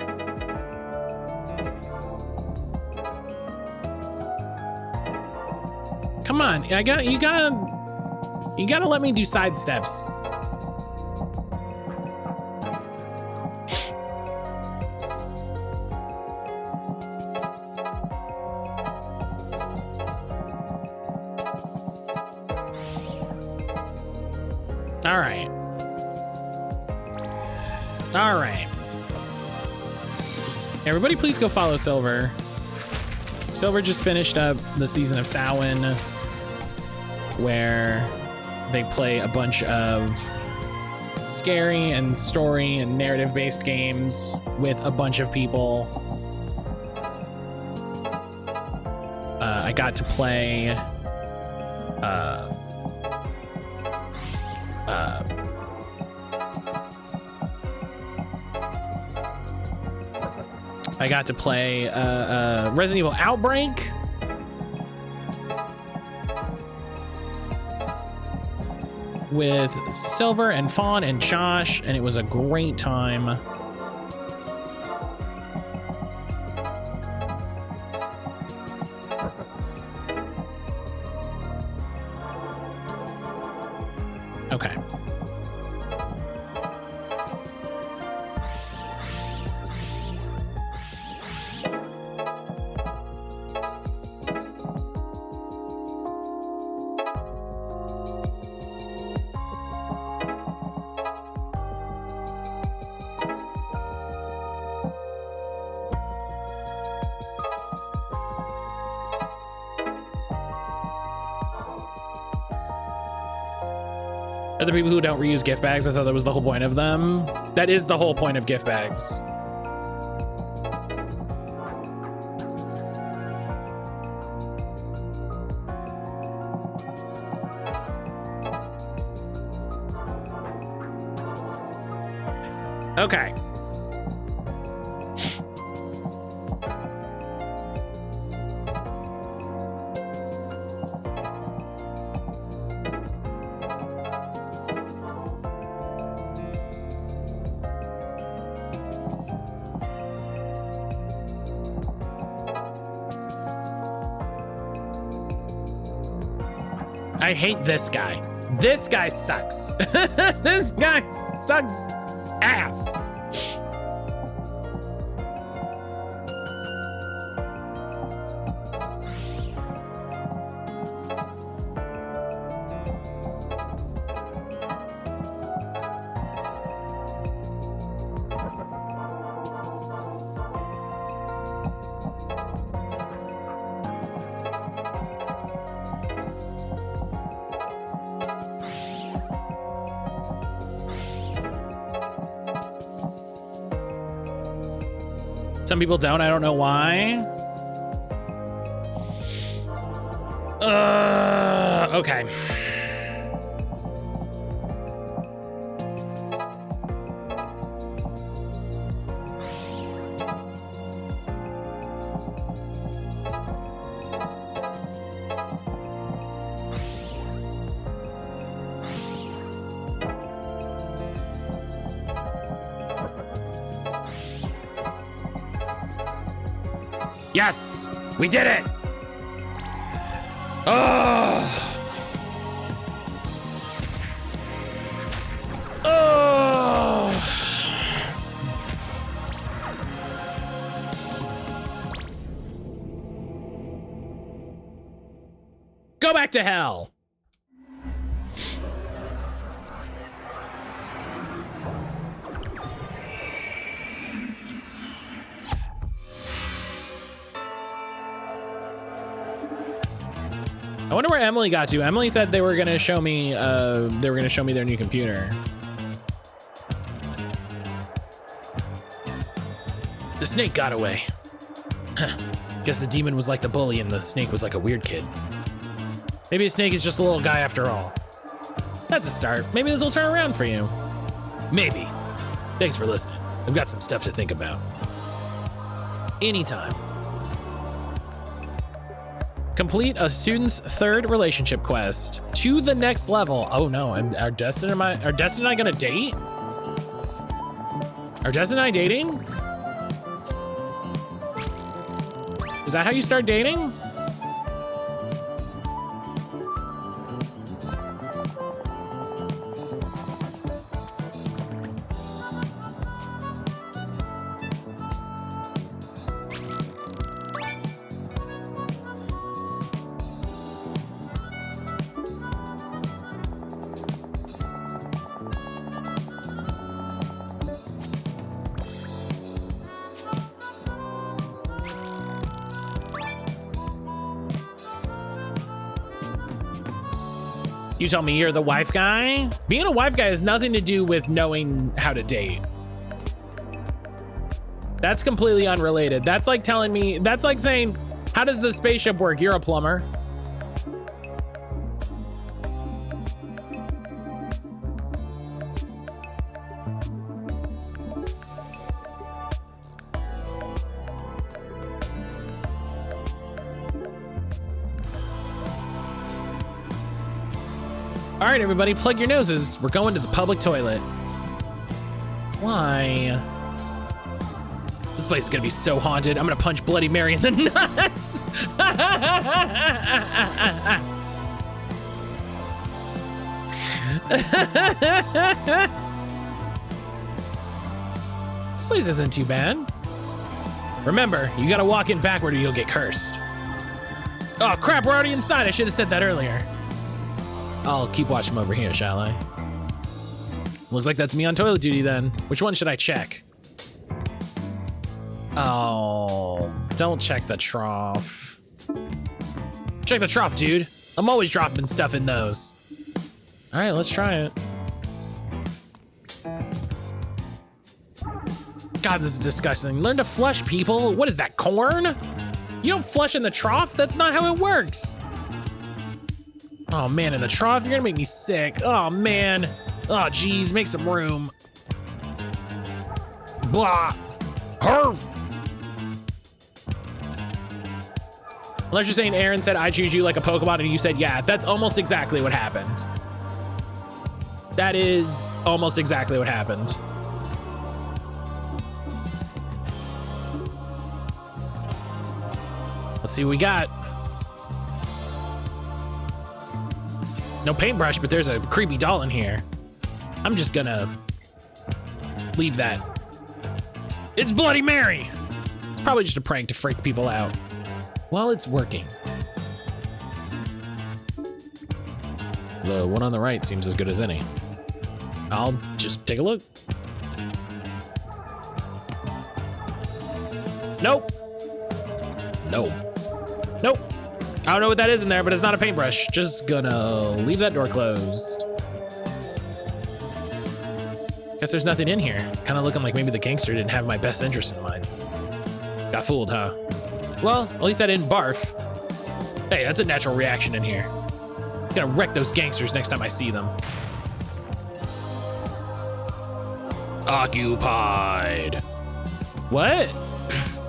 Come on, you gotta let me do side steps. All right. Everybody please go follow Silver. Silver just finished up the season of Samhain, where they play a bunch of scary and story and narrative-based games with a bunch of people. I got to play Resident Evil Outbreak. With Silver and Fawn and Josh, and it was a great time. Okay. Other people who don't reuse gift bags, I thought that was the whole point of them. That is the whole point of gift bags. Okay. I hate this guy. This guy sucks. This guy sucks ass. Some people don't, I don't know why. Okay. Yes, we did it. Oh. Oh. Go back to hell. I wonder where Emily got to. Emily said they were gonna show me their new computer. The snake got away. Guess the demon was like the bully and the snake was like a weird kid. Maybe the snake is just a little guy after all. That's a start. Maybe this will turn around for you. Maybe. Thanks for listening. I've got some stuff to think about. Anytime. Complete a student's third relationship quest to the next level. Oh no, are Destin and I gonna date? Are Destin and I dating? Is that how you start dating? You tell me you're the wife guy? Being a wife guy has nothing to do with knowing how to date. That's completely unrelated. That's like telling me, that's like saying, how does the spaceship work? You're a plumber. All right, everybody, plug your noses. We're going to the public toilet. Why? This place is gonna be so haunted. I'm gonna punch Bloody Mary in the nuts. This place isn't too bad. Remember, you gotta walk in backward or you'll get cursed. Oh crap, we're already inside. I should have said that earlier. I'll keep watching from over here, shall I? Looks like that's me on toilet duty then. Which one should I check? Oh, don't check the trough. Check the trough, dude. I'm always dropping stuff in those. All right, let's try it. God, this is disgusting. Learn to flush, people. What is that, corn? You don't flush in the trough? That's not how it works. Oh man, in the trough, you're gonna make me sick. Oh man. Oh geez, make some room. Blah. Harf. Unless you're saying Aaron said I choose you like a Pokemon and you said yeah, that's almost exactly what happened. That is almost exactly what happened. Let's see what we got. No paintbrush, but there's a creepy doll in here. I'm just gonna leave that. It's Bloody Mary! It's probably just a prank to freak people out. Well, it's working. The one on the right seems as good as any. I'll just take a look. Nope. Nope. Nope. I don't know what that is in there, but it's not a paintbrush. Just gonna leave that door closed. Guess there's nothing in here. Kind of looking like maybe the gangster didn't have my best interest in mind. Got fooled, huh? Well, at least I didn't barf. Hey, that's a natural reaction in here. I'm gonna wreck those gangsters next time I see them. Occupied. What?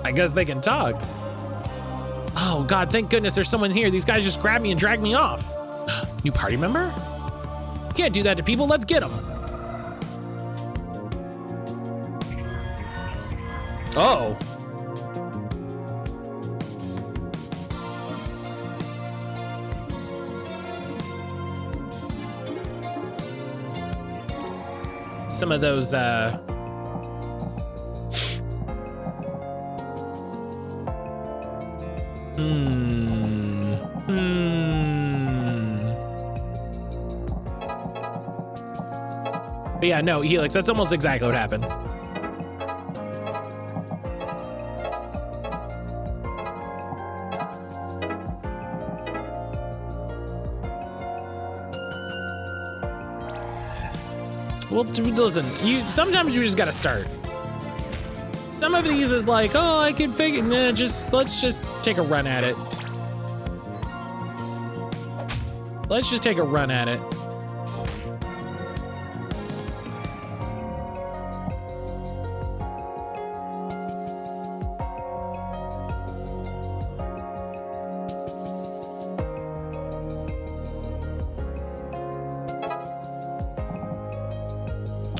I guess they can talk. Oh God, thank goodness there's someone here. These guys just grabbed me and dragged me off. New party member? You can't do that to people, let's get them. Oh. Some of those, But yeah, no, Helix, that's almost exactly what happened. Well, listen, sometimes you just gotta start. Some of these is like, oh, I can figure, nah, let's just take a run at it. Let's just take a run at it.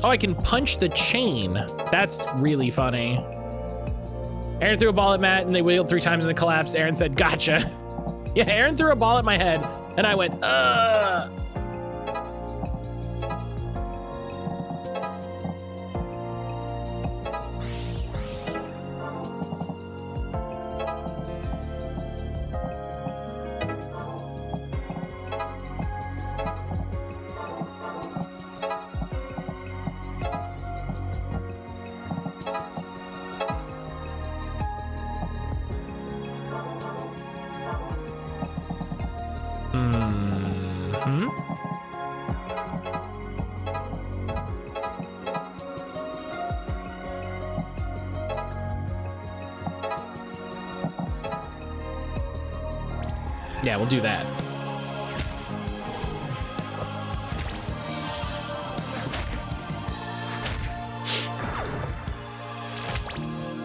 Oh, I can punch the chain. That's really funny. Aaron threw a ball at Matt and they wheeled 3 times and then collapsed. Aaron said, gotcha. Yeah, Aaron threw a ball at my head and I went, ugh. Yeah, we'll do that.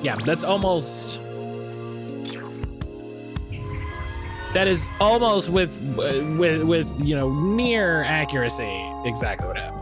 Yeah, that's almost... That is almost with you know, near accuracy exactly what happened.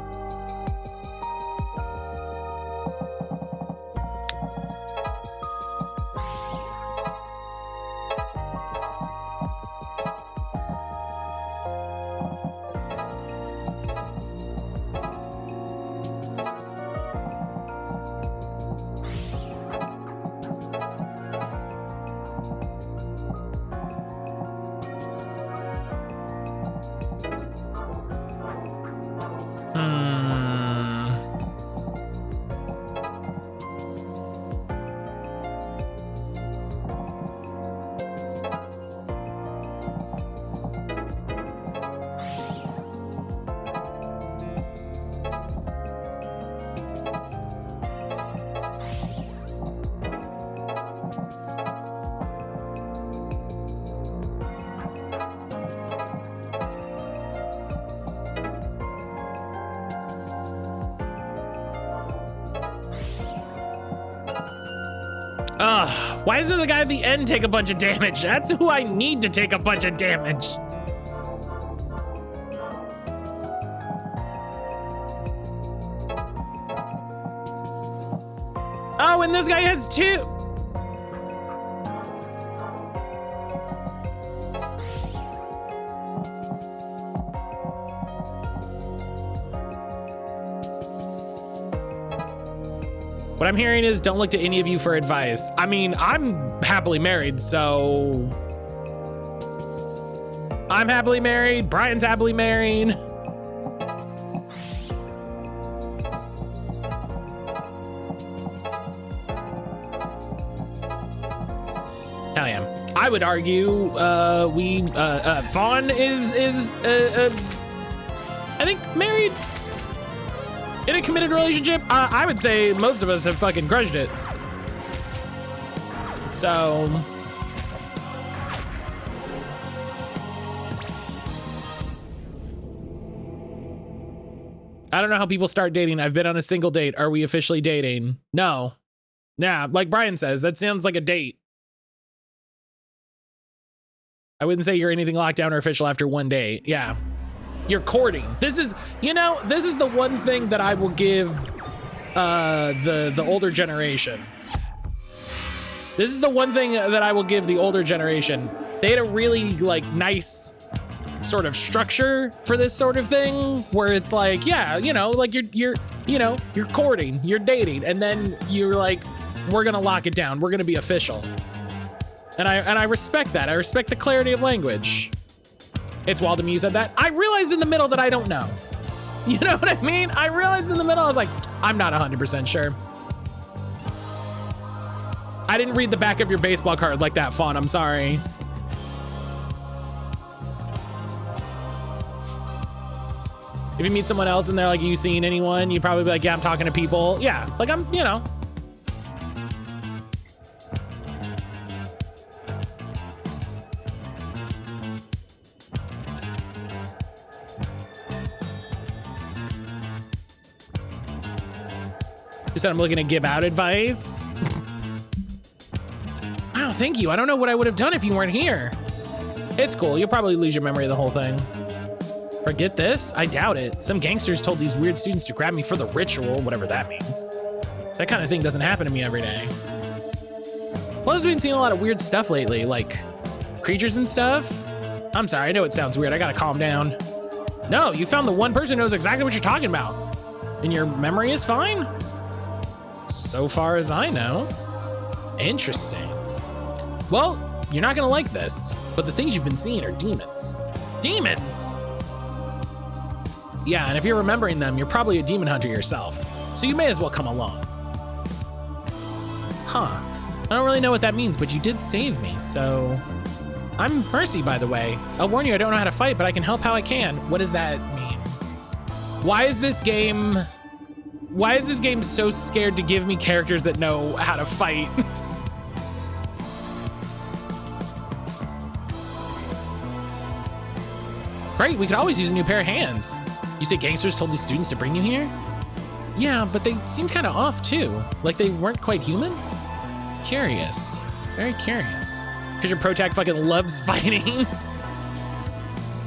Why doesn't the guy at the end take a bunch of damage? That's who I need to take a bunch of damage. Oh, and this guy has two. What I'm hearing is don't look to any of you for advice. I mean, I'm happily married, so... I'm happily married, Brian's happily married. Hell yeah. I would argue Fawn is I think married. In a committed relationship, I would say most of us have fucking crushed it. So. I don't know how people start dating. I've been on a single date. Are we officially dating? No. Yeah, like Brian says, that sounds like a date. I wouldn't say you're anything locked down or official after one date. Yeah. You're courting. This is, you know, this is the one thing that I will give the older generation. This is the one thing that I will give the older generation. They had a really like nice sort of structure for this sort of thing where it's like, yeah, you know, like you're courting, you're dating, and then you're like, we're gonna lock it down. We're gonna be official. And I respect that. I respect the clarity of language. It's wild to me you said that. I realized in the middle that I don't know. You know what I mean? I realized in the middle, I was like, I'm not 100% sure. I didn't read the back of your baseball card like that, Fawn, I'm sorry. If you meet someone else and they're like, you seen anyone? You'd probably be like, yeah, I'm talking to people. Yeah, like I'm, you know. You said I'm looking to give out advice. Wow, thank you. I don't know what I would have done if you weren't here. It's cool. You'll probably lose your memory of the whole thing. Forget this? I doubt it. Some gangsters told these weird students to grab me for the ritual, whatever that means. That kind of thing doesn't happen to me every day. Plus, we've been seeing a lot of weird stuff lately, like creatures and stuff. I'm sorry, I know it sounds weird. I gotta calm down. No, you found the one person who knows exactly what you're talking about. And your memory is fine? So far as I know. Interesting. Well, you're not gonna like this, but the things you've been seeing are demons. Demons? Yeah, and if you're remembering them, you're probably a demon hunter yourself, so you may as well come along. Huh. I don't really know what that means, but you did save me, so... I'm Mercy, by the way. I'll warn you, I don't know how to fight, but I can help how I can. What does that mean? Why is this game so scared to give me characters that know how to fight? Great, we could always use a new pair of hands. You say gangsters told these students to bring you here? Yeah, but they seemed kind of off too. Like they weren't quite human? Curious, very curious. Because your protag fucking loves fighting.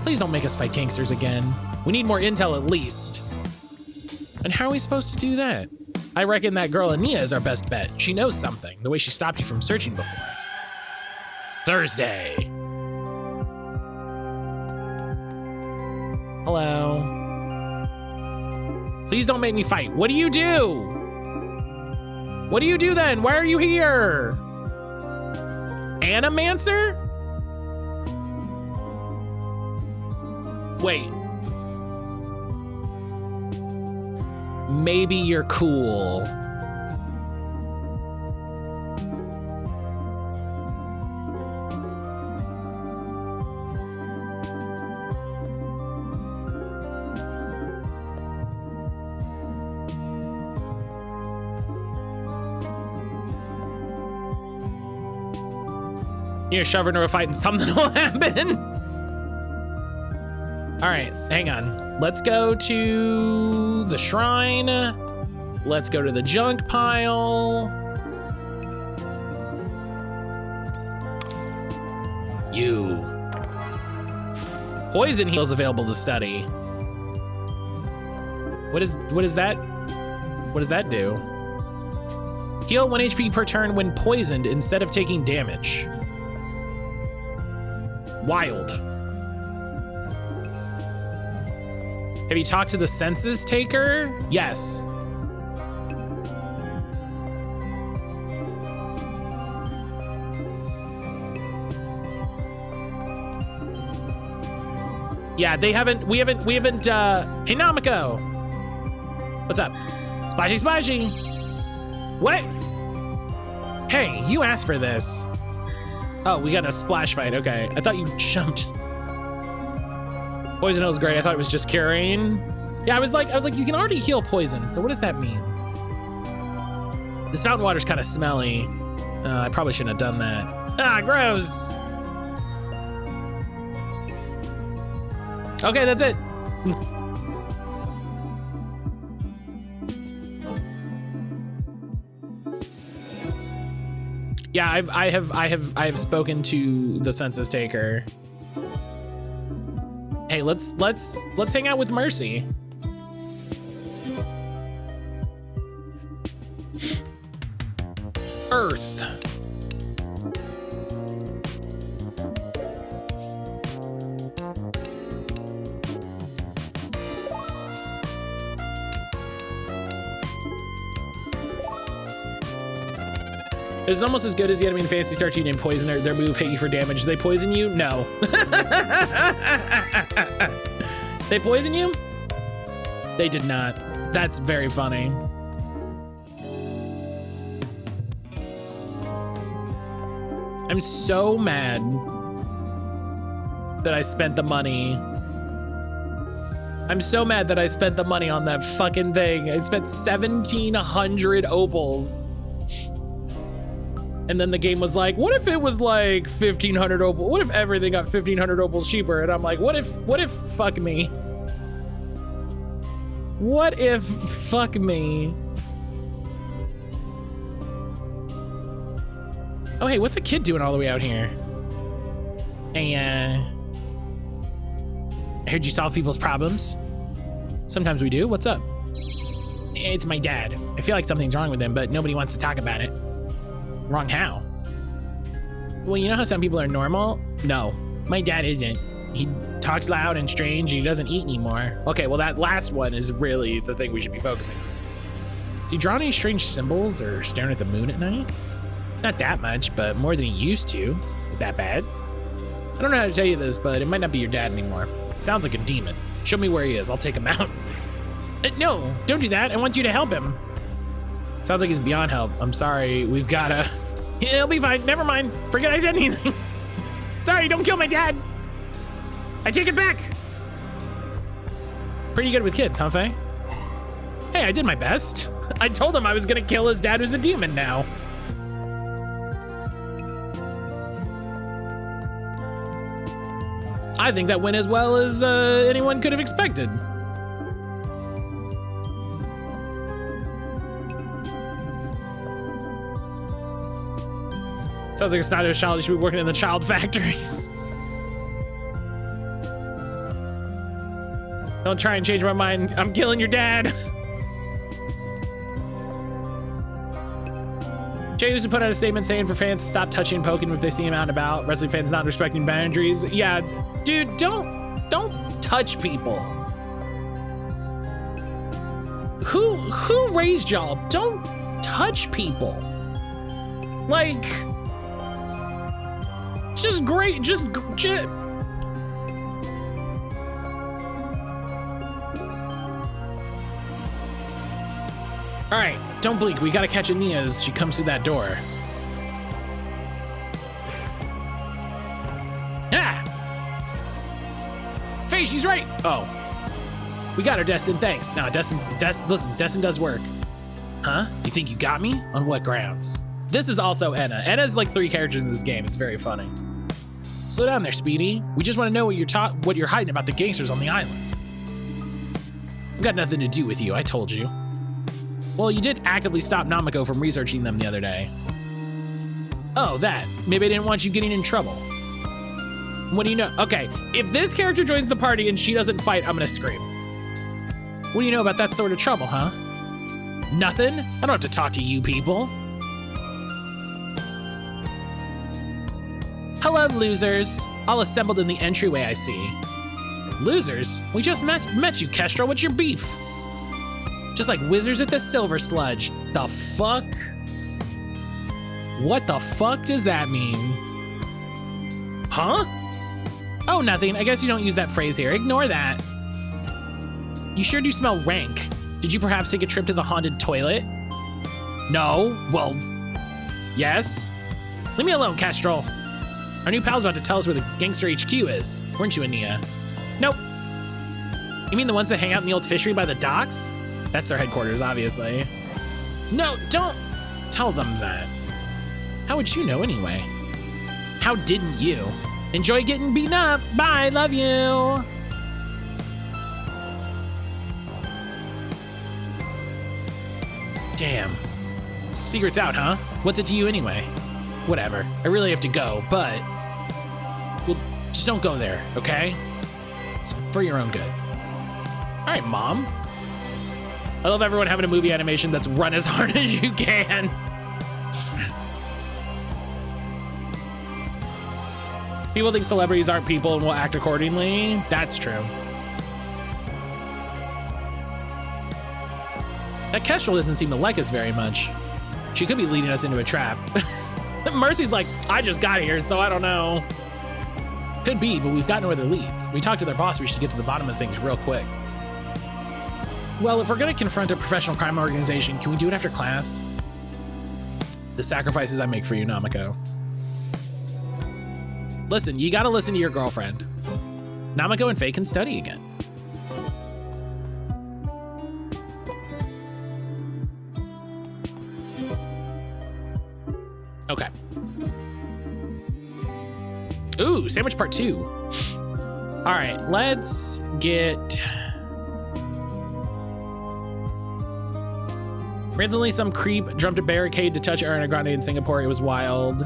Please don't make us fight gangsters again. We need more intel at least. And how are we supposed to do that? I reckon that girl Ania is our best bet. She knows something, the way she stopped you from searching before. Thursday. Hello. Please don't make me fight. What do you do? What do you do then? Why are you here? Animancer? Wait. Maybe you're cool. You're shoving her a fight and something will happen. All right, hang on. Let's go to the shrine. Let's go to the junk pile. You. Poison heals available to study. What is that? What does that do? Heal 1 HP per turn when poisoned instead of taking damage. Wild. Have you talked to the census taker? Yes. Yeah, we haven't, hey Namiko. What's up? Splashy Splashy. What? Hey, you asked for this. Oh, we got a splash fight, okay. I thought you jumped. Poison heal's great, I thought it was just curing. Yeah, I was like, you can already heal poison, so what does that mean? This fountain water's kind of smelly. I probably shouldn't have done that. Ah, gross. Okay, that's it. Yeah, I have spoken to the census taker. Hey, let's hang out with Mercy. Earth. It's almost as good as the enemy in Fantasy Star 2 named Poisoner. Their move hit you for damage. They poison you? No. They poison you? They did not. That's very funny. I'm so mad that I spent the money. I'm so mad that I spent the money on that fucking thing. I spent 1,700 opals. And then the game was like, what if it was like 1,500 opals? What if everything got 1,500 opals cheaper? And I'm like, what if fuck me? What if fuck me? Oh, hey, what's a kid doing all the way out here? Hey, I heard you solve people's problems. Sometimes we do. What's up? It's my dad. I feel like something's wrong with him, but nobody wants to talk about it. Wrong how? Well, you know how some people are normal? No, my dad isn't. He talks loud and strange, he doesn't eat anymore. Okay, well that last one is really the thing we should be focusing on. Does he draw any strange symbols or staring at the moon at night? Not that much, but more than he used to. Is that bad? I don't know how to tell you this, but it might not be your dad anymore. Sounds like a demon. Show me where he is, I'll take him out. No, don't do that, I want you to help him. Sounds like he's beyond help. I'm sorry, we've gotta... He'll be fine, never mind. Forget I said anything. Sorry, don't kill my dad. I take it back. Pretty good with kids, huh, Faye? Hey, I did my best. I told him I was gonna kill his dad who's a demon now. I think that went as well as anyone could have expected. Sounds like a snotty child. You should be working in the child factories. Don't try and change my mind. I'm killing your dad. Jay used to put out a statement saying for fans to stop touching and poking if they see him out and about. Wrestling fans not respecting boundaries. Yeah, dude, don't touch people. Who raised y'all? Don't touch people. Like, just great, just. All right, don't blink. We gotta catch Ania as she comes through that door. Ah! Faye, she's right. Oh, we got her, Destin. Thanks. Nah, listen, Destin does work. Huh? You think you got me? On what grounds? This is also Enna. Enna's like 3 characters in this game. It's very funny. Slow down there, Speedy. We just want to know what you're hiding about the gangsters on the island. I've got nothing to do with you. I told you. Well, you did actively stop Namiko from researching them the other day. Oh, that. Maybe I didn't want you getting in trouble. What do you know? Okay, if this character joins the party and she doesn't fight, I'm gonna scream. What do you know about that sort of trouble, huh? Nothing? I don't have to talk to you people. Hello, losers. All assembled in the entryway, I see. Losers? We just met you, Kestrel. What's your beef? Just like wizards at the Silver Sludge. The fuck? What the fuck does that mean? Huh? Oh, nothing. I guess you don't use that phrase here. Ignore that. You sure do smell rank. Did you perhaps take a trip to the haunted toilet? No. Well, yes. Leave me alone, Kestrel. Our new pal's about to tell us where the gangster HQ is. Weren't you, Ania? Nope. You mean the ones that hang out in the old fishery by the docks? That's their headquarters, obviously. No, don't tell them that. How would you know anyway? How didn't you? Enjoy getting beaten up. Bye, love you. Damn. Secret's out, huh? What's it to you anyway? Whatever. I really have to go, but... well, just don't go there, okay? It's for your own good. All right, Mom. I love everyone having a movie animation that's run as hard as you can. People think celebrities aren't people and will act accordingly. That's true. That Kestrel doesn't seem to like us very much. She could be leading us into a trap. Mercy's like, I just got here, so I don't know. Could be, but we've got no other leads. We talked to their boss, we should get to the bottom of things real quick. Well, if we're gonna confront a professional crime organization, can we do it after class? The sacrifices I make for you, Namiko. Listen, you gotta listen to your girlfriend. Namiko and Faye can study again. Okay. Ooh, sandwich part 2. All right, let's get... Randomly, some creep jumped a barricade to touch Ariana Grande in Singapore. It was wild.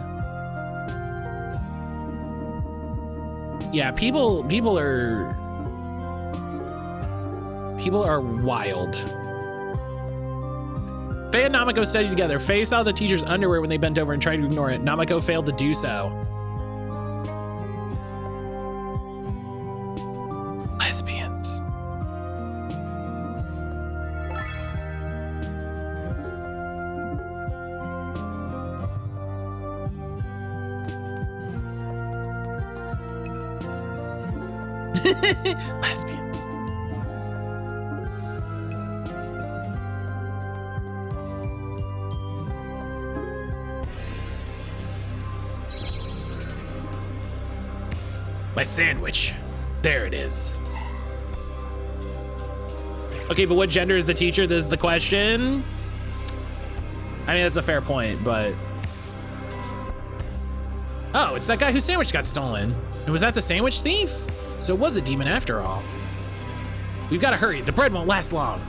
Yeah, people are wild. Faye and Namiko studied together. Faye saw the teacher's underwear when they bent over and tried to ignore it. Namiko failed to do so. Lesbians. Lesbians. My sandwich. There it is. Okay, but what gender is the teacher? This is the question. I mean, that's a fair point, but... Oh, it's that guy whose sandwich got stolen. And was that the sandwich thief? So it was a demon after all. We've got to hurry. The bread won't last long.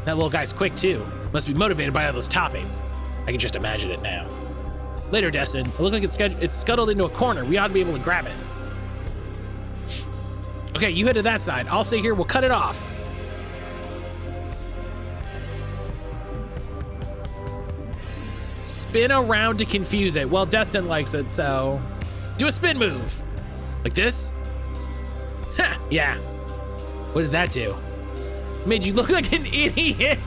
That little guy's quick too. Must be motivated by all those toppings. I can just imagine it now. Later, Destin. It looks like it's scuttled into a corner. We ought to be able to grab it. Okay, you head to that side. I'll stay here. We'll cut it off. Spin around to confuse it. Well, Destin likes it, so do a spin move. Like this? Ha, yeah. What did that do? Made you look like an idiot.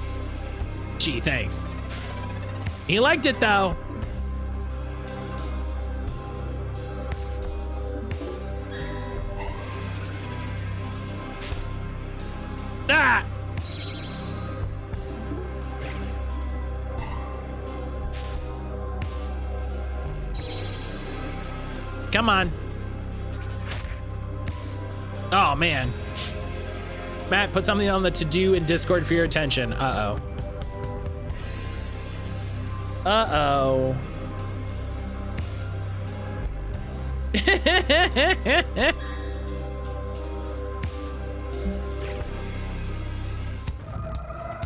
Gee, thanks. He liked it though. Ah! Come on. Oh, man. Matt, put something on the to-do in Discord for your attention. Uh-oh. Uh-oh.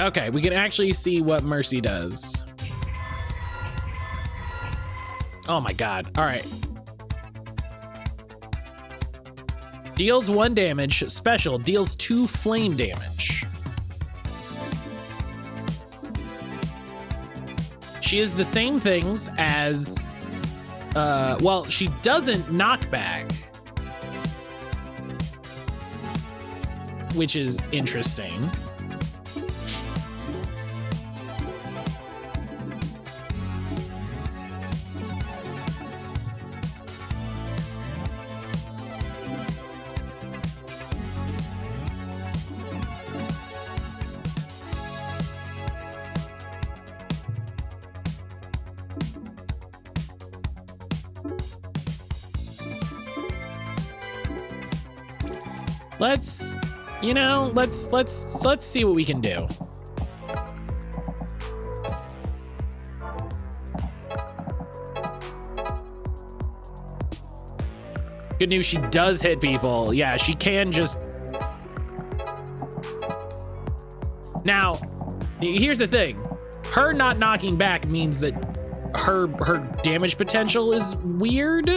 Okay, we can actually see what Mercy does. Oh my God. All right. Deals 1 damage. Special deals 2 flame damage. She is the same things as, well, she doesn't knock back, which is interesting. Let's, you know, let's see what we can do. Good news, she does hit people. Yeah, she can just. Now, here's the thing. Her not knocking back means that her damage potential is weird.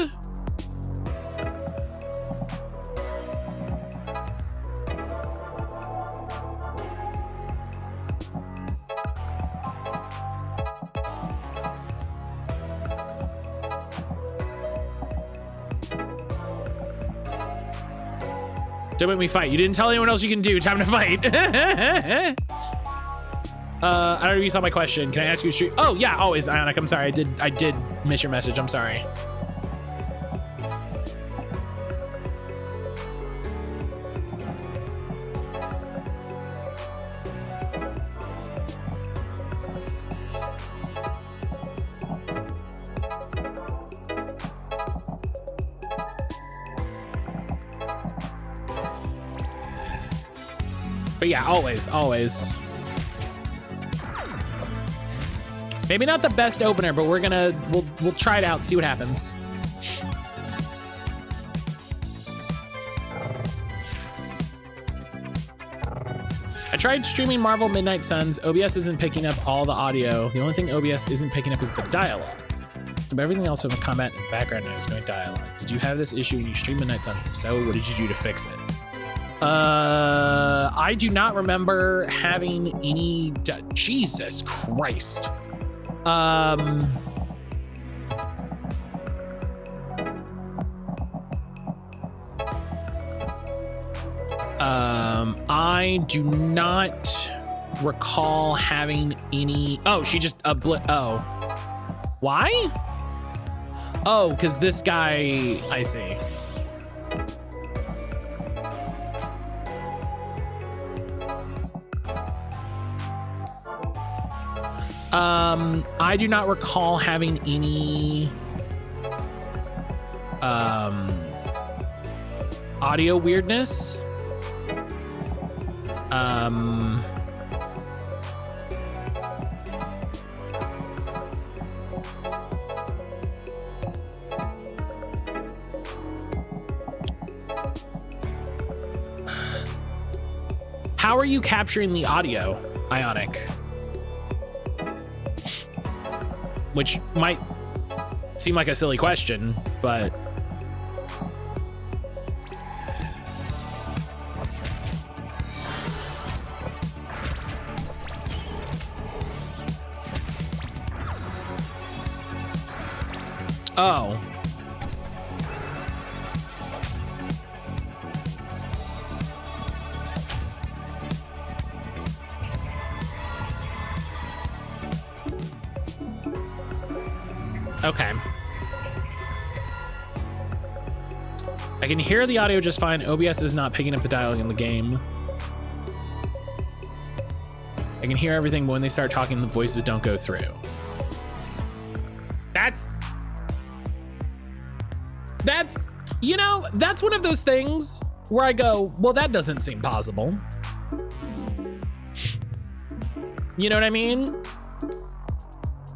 Don't make me fight. You didn't tell anyone else you can do. Time to fight. I don't know if you saw my question. Can I ask you a street? Oh yeah, always, Ionic. I'm sorry. I did miss your message. I'm sorry. But yeah, always. Maybe not the best opener, but we'll try it out and see what happens. I tried streaming Marvel Midnight Suns. OBS isn't picking up all the audio. The only thing OBS isn't picking up is the dialogue. So everything else in the comment in the background now is going dialogue. Did you have this issue when you stream Midnight Suns? If so, what did you do to fix it? I do not remember having any. Jesus Christ. I do not recall having any. Oh, she just oh. Why? Oh, because this guy. I see. I do not recall having any audio weirdness. how are you capturing the audio, Ionic? Which might seem like a silly question, but oh. Okay. I can hear the audio just fine. OBS is not picking up the dialogue in the game. I can hear everything, but when they start talking, the voices don't go through. That's, you know, that's one of those things where I go, well, that doesn't seem possible. You know what I mean?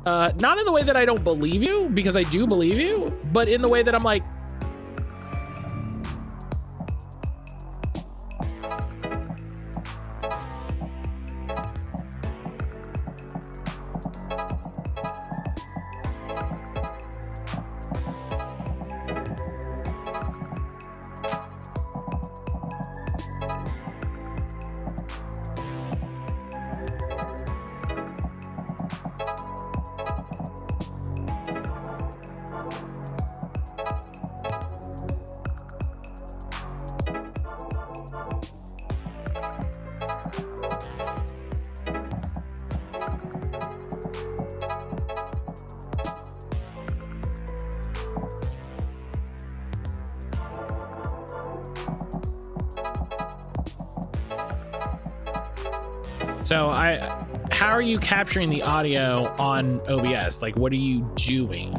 Not in the way that I don't believe you, because I do believe you, but in the way that I'm like, so how are you capturing the audio on OBS? Like, what are you doing?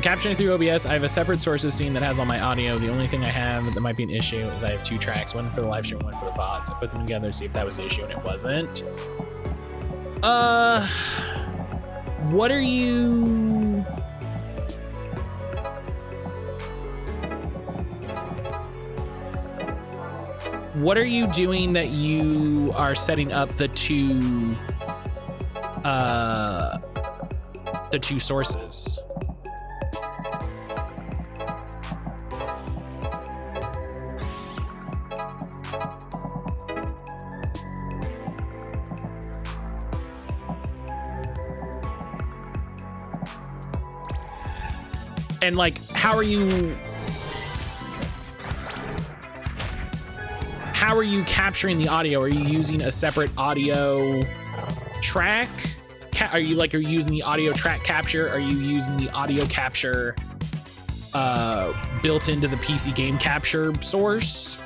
Captioning through OBS, I have a separate sources scene that has all my audio. The only thing I have that might be an issue is I have 2 tracks, one for the live stream, one for the VODs. I put them together to see if that was the issue, and it wasn't. What are you... What are you doing that you are setting up the two sources? And like, how are you capturing the audio? Are you using a separate audio track? Are you using the audio track capture? Are you using the audio capture built into the PC game capture source?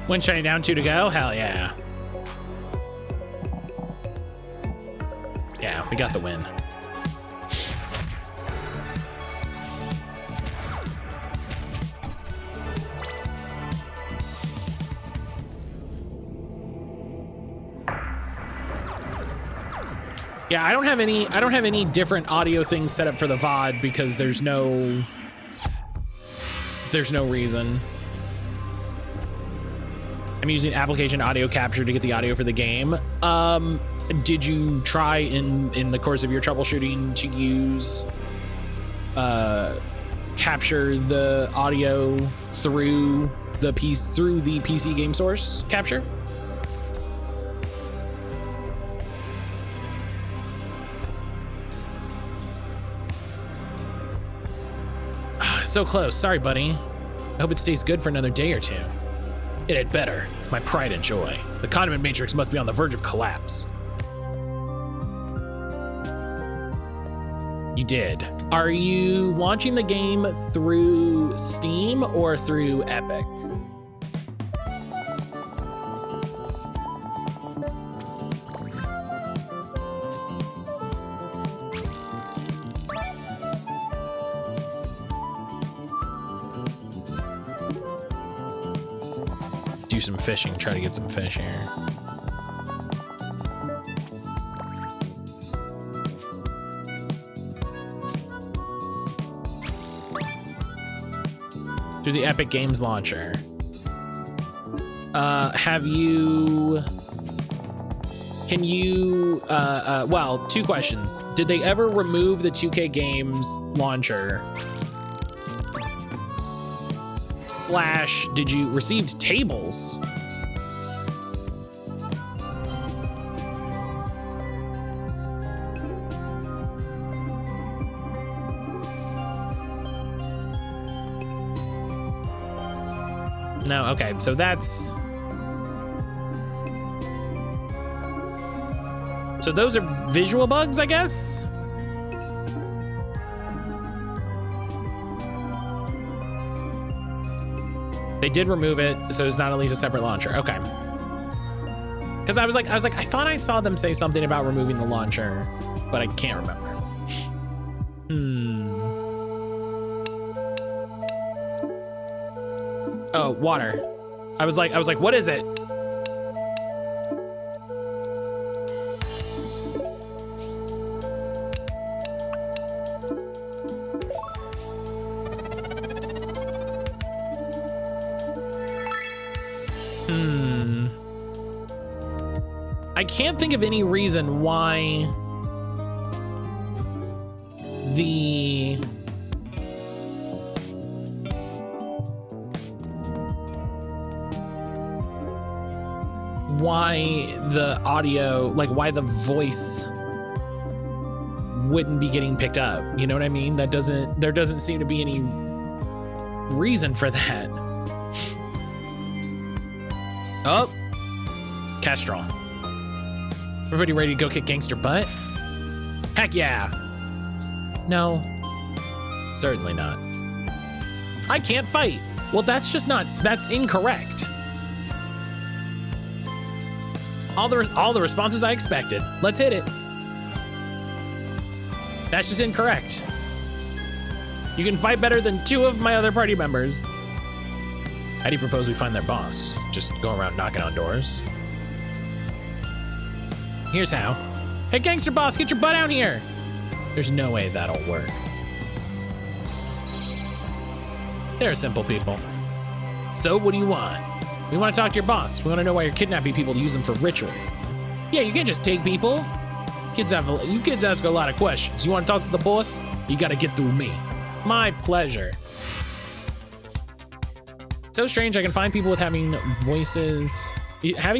One shutting down, 2 to go. Hell yeah. Yeah, we got the win. Yeah, I don't have any different audio things set up for the VOD because there's no reason. I'm using application audio capture to get the audio for the game. Did you try in the course of your troubleshooting to use capture the audio through the PC game source capture? So close. Sorry, buddy. I hope it stays good for another day or two. It had better. My pride and joy. The condiment matrix must be on the verge of collapse. You did. Are you launching the game through Steam or through Epic? Do some fishing, try to get some fish here. Through the Epic Games launcher. Well, two questions. Did they ever remove the 2K Games launcher? / did you receive tables? No, okay, so that's... So those are visual bugs, I guess? They did remove it, so it's not at least a separate launcher. Okay. Because I was like, I thought I saw them say something about removing the launcher, but I can't remember. Oh, water. I was like, what is it? I can't think of any reason why the audio, like why the voice wouldn't be getting picked up. You know what I mean? There doesn't seem to be any reason for that. Oh, Castrol. Everybody ready to go kick gangster butt? Heck yeah. No, certainly not. I can't fight. Well, that's incorrect. All the responses I expected. Let's hit it. That's just incorrect. You can fight better than 2 of my other party members. How do you propose we find their boss? Just go around knocking on doors? Here's how. Hey, gangster boss, get your butt out here. There's no way that'll work. They're simple people. So what do you want? We want to talk to your boss. We want to know why you're kidnapping people to use them for rituals. Yeah, you can't just take people. You kids ask a lot of questions. You want to talk to the boss? You got to get through me. My pleasure. So strange, I can find people with having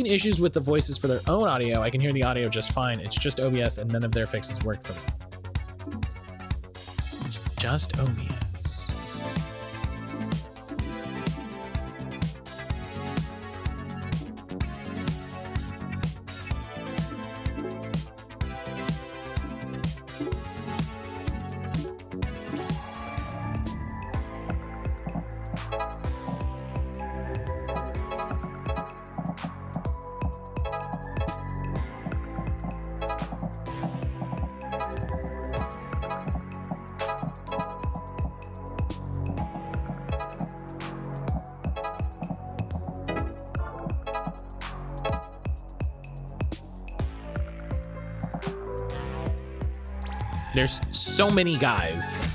issues with the voices for their own audio. I can hear the audio just fine. It's just OBS and none of their fixes worked for me. It's just OBS. There's so many guys.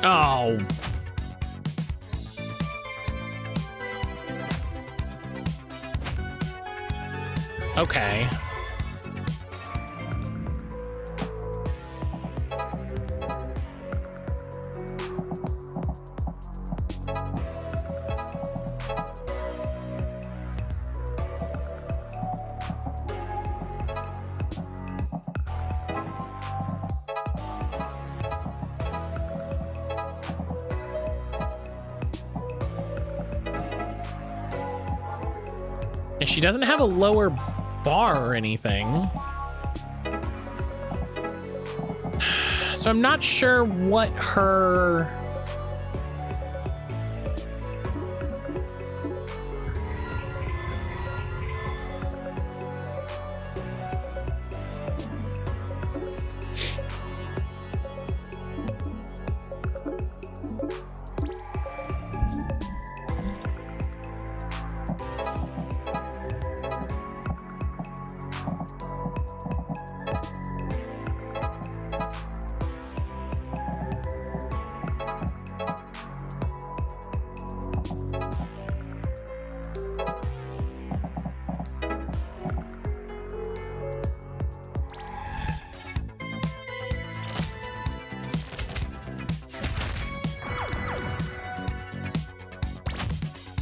Oh. Okay. And she doesn't have a lower bar or anything. So I'm not sure what her...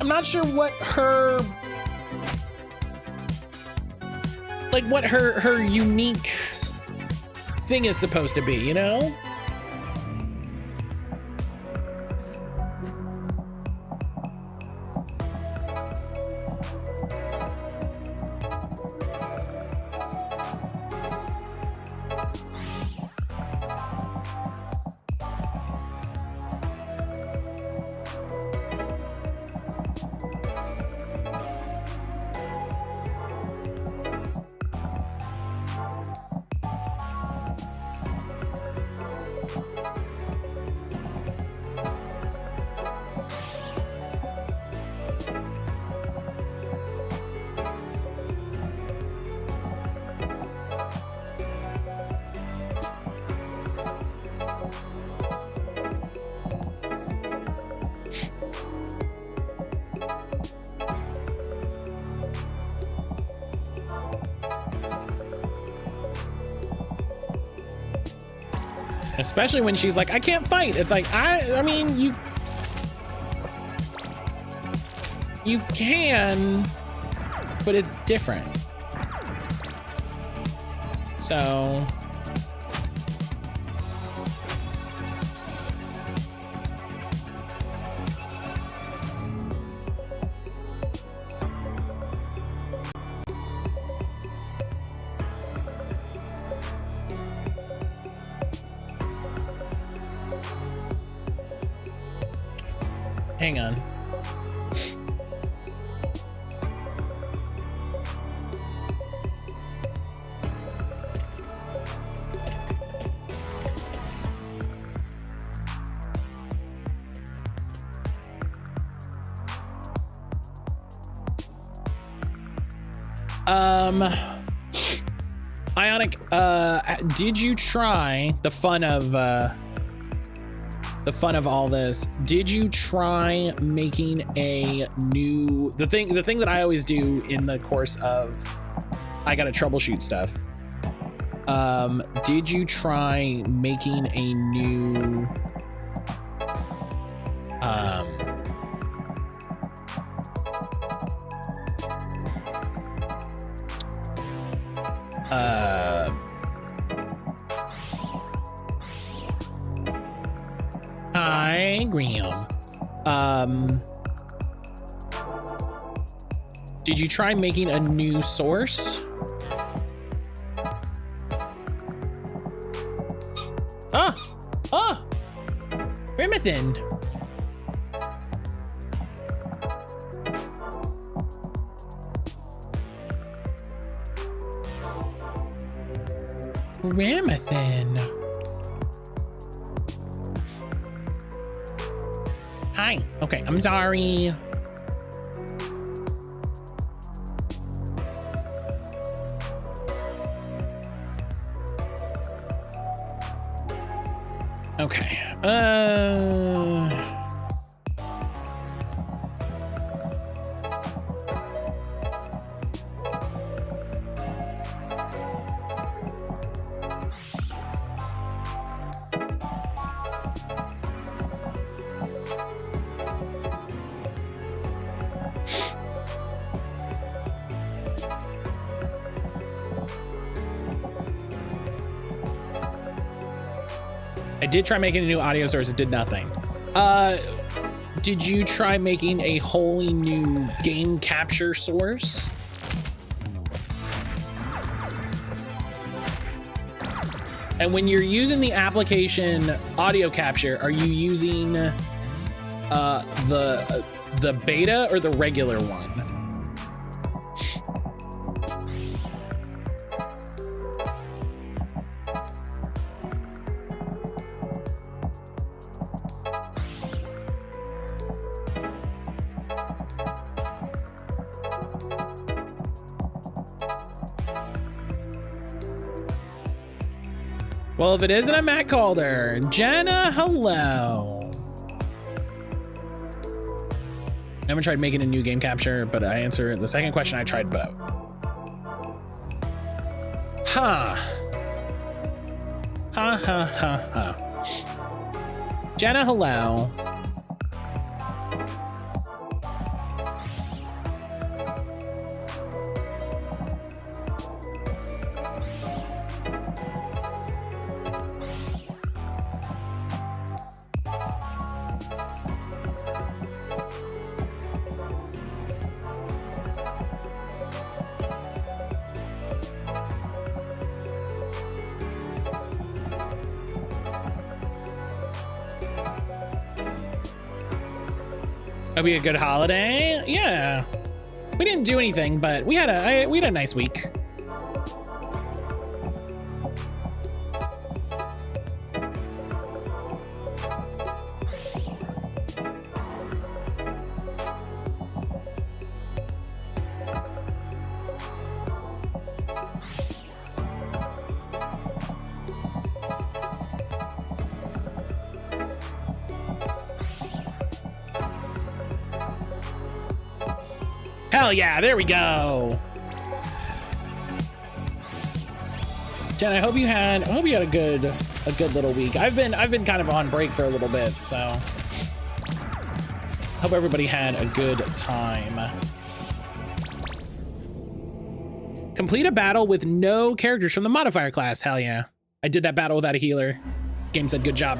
I'm not sure what her, like what her unique thing is supposed to be, you know? Especially when she's like, I can't fight. It's like, I mean, you can, but it's different. So. Hang on. Ionic, did you try the fun of all this? Did you try making a new, the thing that I always do in the course of I gotta troubleshoot stuff, did you try making a new hi, Graham. Did you try making a new source? Remington. Ramathan. Hi. Okay, I'm sorry. Okay. I did try making a new audio source. It did nothing. Did you try making a wholly new game capture source? And when you're using the application audio capture, are you using the beta or the regular one? Well, if it isn't a mattcaulder, Jenna, hello. I haven't tried making a new game capture, but I answer the second question. I tried both. Huh. Ha ha ha ha. Jenna, hello. Hope you had a good holiday. Yeah, we didn't do anything, but we had a nice week. Hell yeah, there we go. Jen, I hope you had a good little week. I've been kind of on break for a little bit, so hope everybody had a good time. Complete a battle with no characters from the modifier class. Hell yeah. I did that battle without a healer. Game said good job.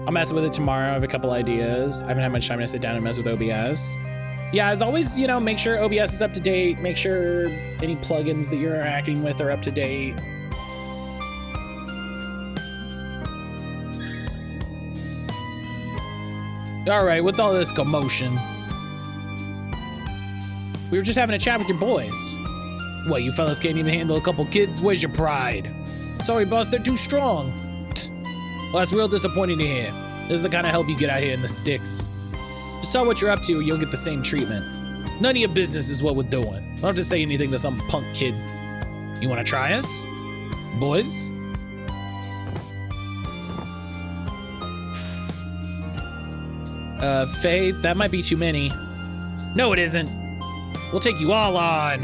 I'll mess with it tomorrow. I have a couple ideas. I haven't had much time to sit down and mess with OBS. Yeah, as always, you know, make sure OBS is up to date. Make sure any plugins that you're interacting with are up to date. All right, what's all this commotion? We were just having a chat with your boys. What, you fellas can't even handle a couple kids? Where's your pride? Sorry, boss, they're too strong. Well, that's real disappointing to hear. This is the kind of help you get out here in the sticks. Just tell what you're up to, you'll get the same treatment. None of your business is what we're doing. Don't have to say anything to some punk kid. You want to try us? Boys? Faye, that might be too many. No, it isn't. We'll take you all on.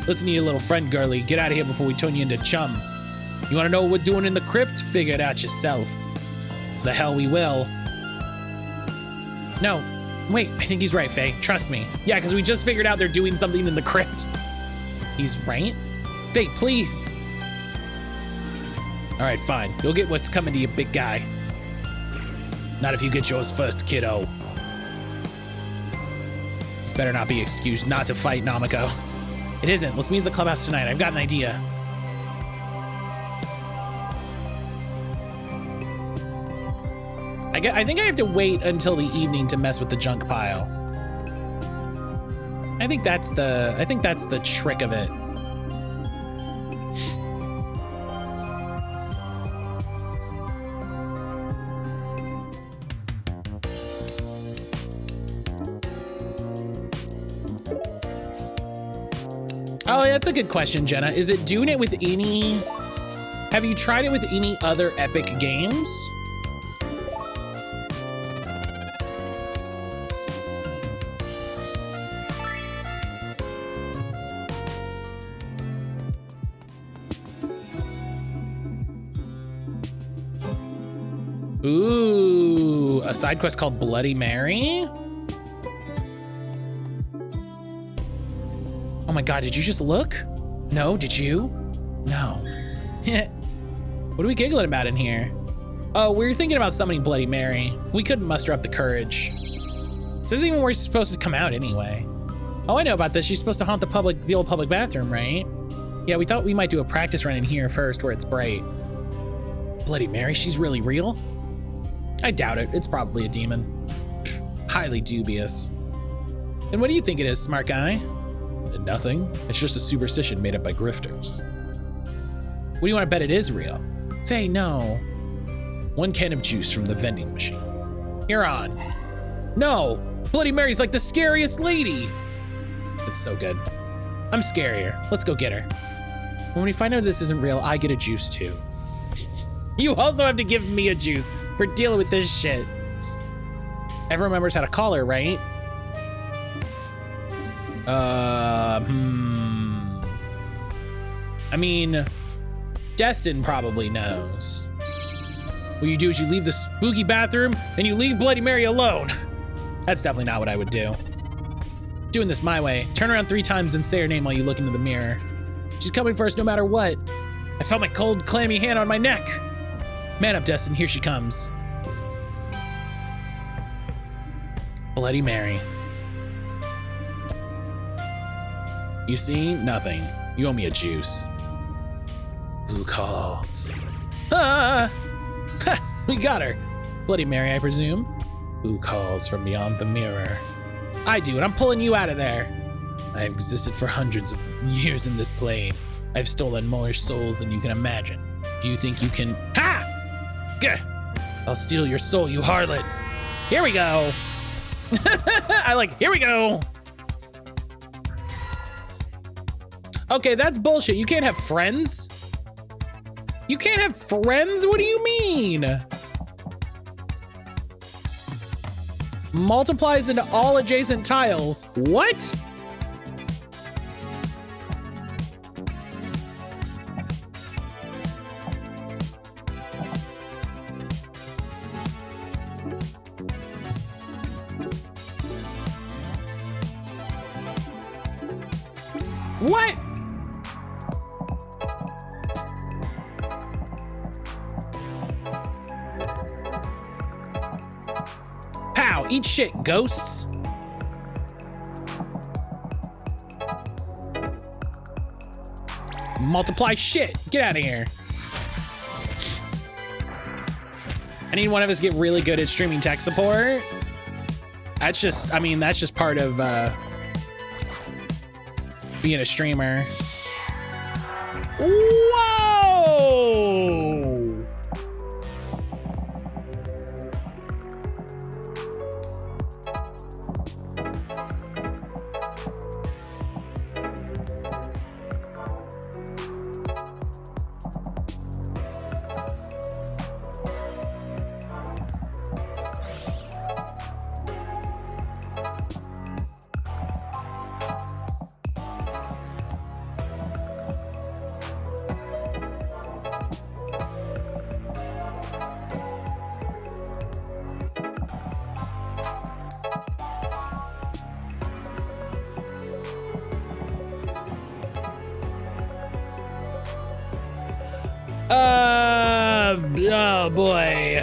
Listen to your little friend, girly. Get out of here before we turn you into chum. You want to know what we're doing in the crypt? Figure it out yourself. The hell we will. No, wait, I think he's right, Faye. Trust me. Yeah, because we just figured out they're doing something in the crypt. He's right? Faye, please. All right, fine. You'll get what's coming to you, big guy. Not if you get yours first, kiddo. This better not be excuse not to fight, Namiko. It isn't. Let's meet at the clubhouse tonight. I've got an idea. I think I have to wait until the evening to mess with the junk pile. I think that's the trick of it. Oh, that's a good question, Jenna. Is it doing it with any... Have you tried it with any other Epic games? Ooh, a side quest called Bloody Mary? Oh my God, did you just look? No, did you? No. What are we giggling about in here? Oh, we were thinking about summoning Bloody Mary. We couldn't muster up the courage. This isn't even where she's supposed to come out anyway. Oh, I know about this. She's supposed to haunt the old public bathroom, right? Yeah, we thought we might do a practice run in here first where it's bright. Bloody Mary, she's really real? I doubt it. It's probably a demon. Pfft, highly dubious. And what do you think it is, smart guy? Nothing. It's just a superstition made up by grifters. What do you want to bet it is real? Faye, no. 1 can of juice from the vending machine. You're on. No! Bloody Mary's like the scariest lady! It's so good. I'm scarier. Let's go get her. When we find out this isn't real, I get a juice too. You also have to give me a juice for dealing with this shit. Everyone remembers how to call her, right? I mean, Destin probably knows. What you do is you leave the spooky bathroom and you leave Bloody Mary alone. That's definitely not what I would do. Doing this my way. Turn around 3 times and say her name while you look into the mirror. She's coming for us no matter what. I felt my cold, clammy hand on my neck. Man up, Destin, here she comes. Bloody Mary. You see? Nothing. You owe me a juice. Who calls? Ah! Ha! We got her. Bloody Mary, I presume? Who calls from beyond the mirror? I do, and I'm pulling you out of there. I have existed for hundreds of years in this plane. I've stolen more souls than you can imagine. Do you think you can? Ha! Gah! I'll steal your soul, you harlot. Here we go. Here we go. Okay, that's bullshit. You can't have friends? You can't have friends? What do you mean? Multiplies into all adjacent tiles. What? What? Pow, eat shit, ghosts. Multiply shit, get out of here. I need one of us get really good at streaming tech support. That's just, I mean, that's just part of being a streamer. Whoa! Oh boy.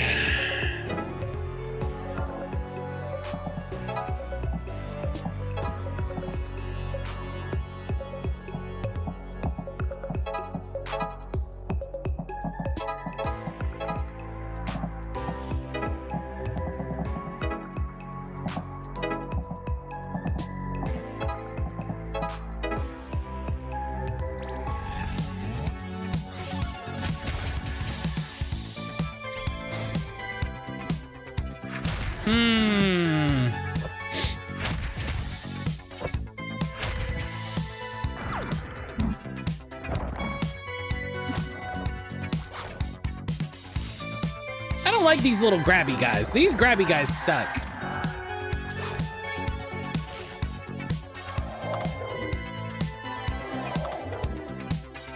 I don't like these little grabby guys. These grabby guys suck.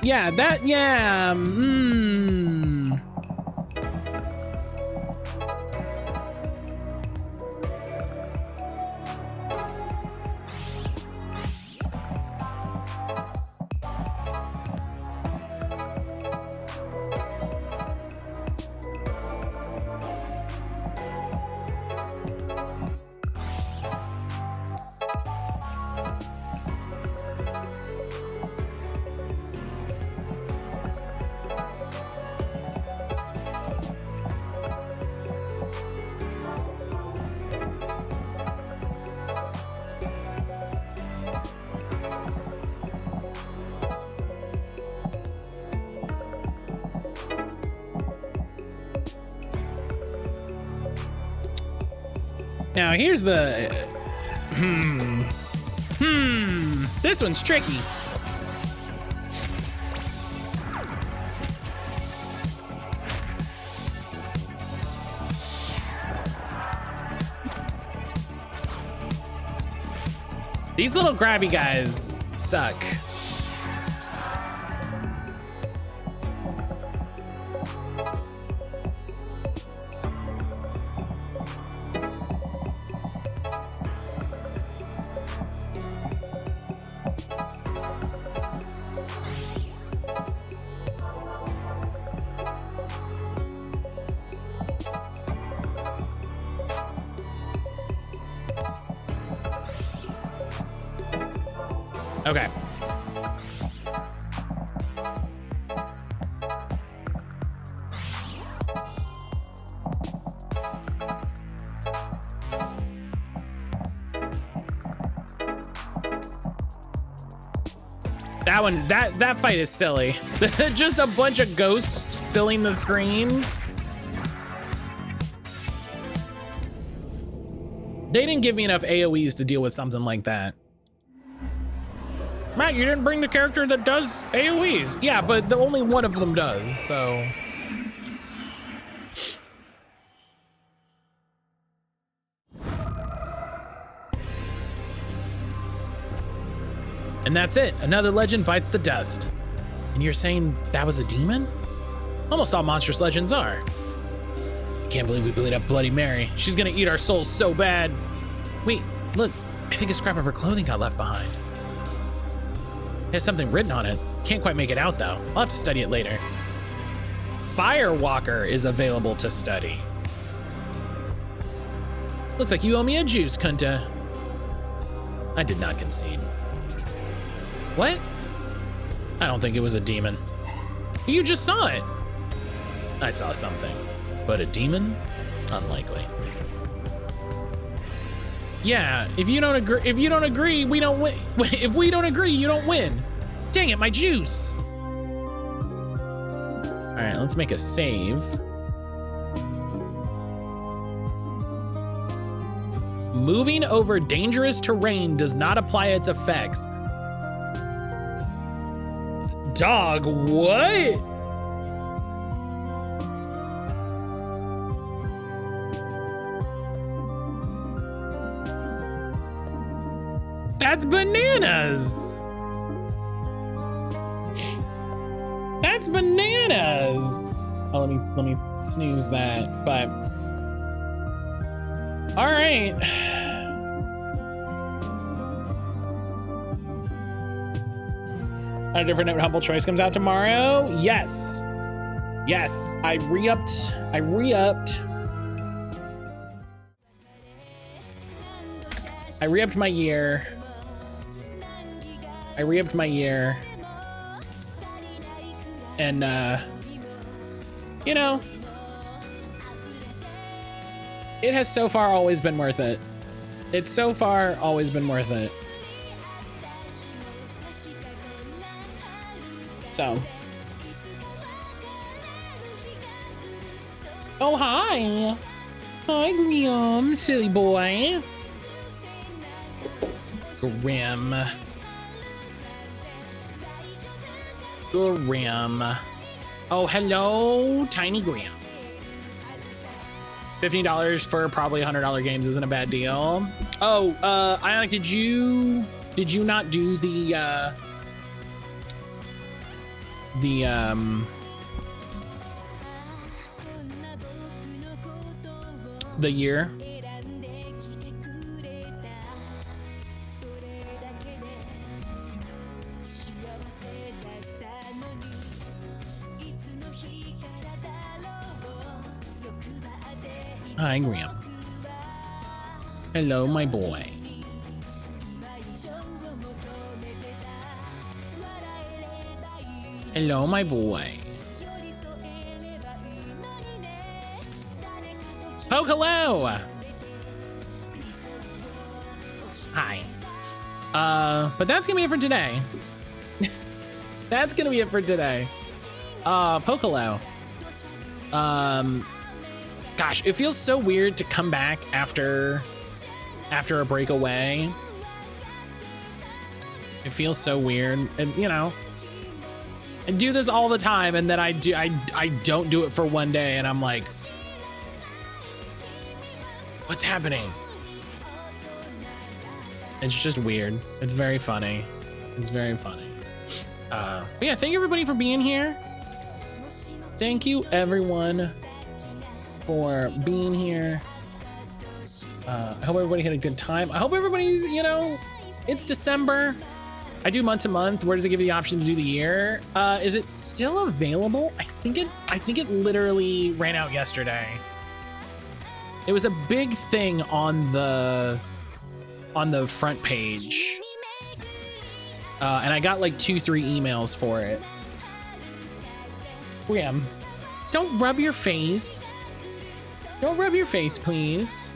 Yeah, that, yeah, Now here's the, this one's tricky. These little grabby guys suck. Okay. That one, that fight is silly. Just a bunch of ghosts filling the screen. They didn't give me enough AoEs to deal with something like that. Matt, you didn't bring the character that does AoEs. Yeah, but the only one of them does, so. And that's it. Another legend bites the dust. And you're saying that was a demon? Almost all monstrous legends are. I can't believe we bullied up Bloody Mary. She's gonna eat our souls so bad. Wait, look, I think a scrap of her clothing got left behind. It has something written on it. Can't quite make it out though. I'll have to study it later. Firewalker is available to study. Looks like you owe me a juice, Kunta. I did not concede. What? I don't think it was a demon. You just saw it. I saw something, but a demon? Unlikely. Yeah, if you don't agree, we don't win. If we don't agree, you don't win. Dang it, my juice. All right, let's make a save. Moving over dangerous terrain does not apply its effects. Dog, what? That's bananas. That's bananas. Oh, let me snooze that. But all right. On a different note, Humble Choice comes out tomorrow. Yes. Yes, I re-upped. I re-upped my year. And you know, it has so far always been worth it. It's so far always been worth it. So. Oh, hi. Hi, Grim, silly boy. Grim. Oh, hello, Tiny Grim. $15 for probably $100 games isn't a bad deal. Oh, Ionic, did you not do the year? Hi, Graham. Hello, my boy. Hello, my boy. Oh, hello. Hi. But that's gonna be it for today. That's gonna be it for today. Pokelo. Gosh, it feels so weird to come back after after a break away. It feels so weird. And you know, I do this all the time, and then I don't do it for one day, and I'm like, what's happening? It's just weird. It's very funny. It's very funny. But yeah, thank you everybody for being here. Thank you everyone for being here. I hope everybody had a good time. I hope everybody's, you know, it's December. I do month to month. Where does it give you the option to do the year? Is it still available? I think it literally ran out yesterday. It was a big thing on the front page. And I got like 2-3 emails for it. Graham, don't rub your face. Don't rub your face, please.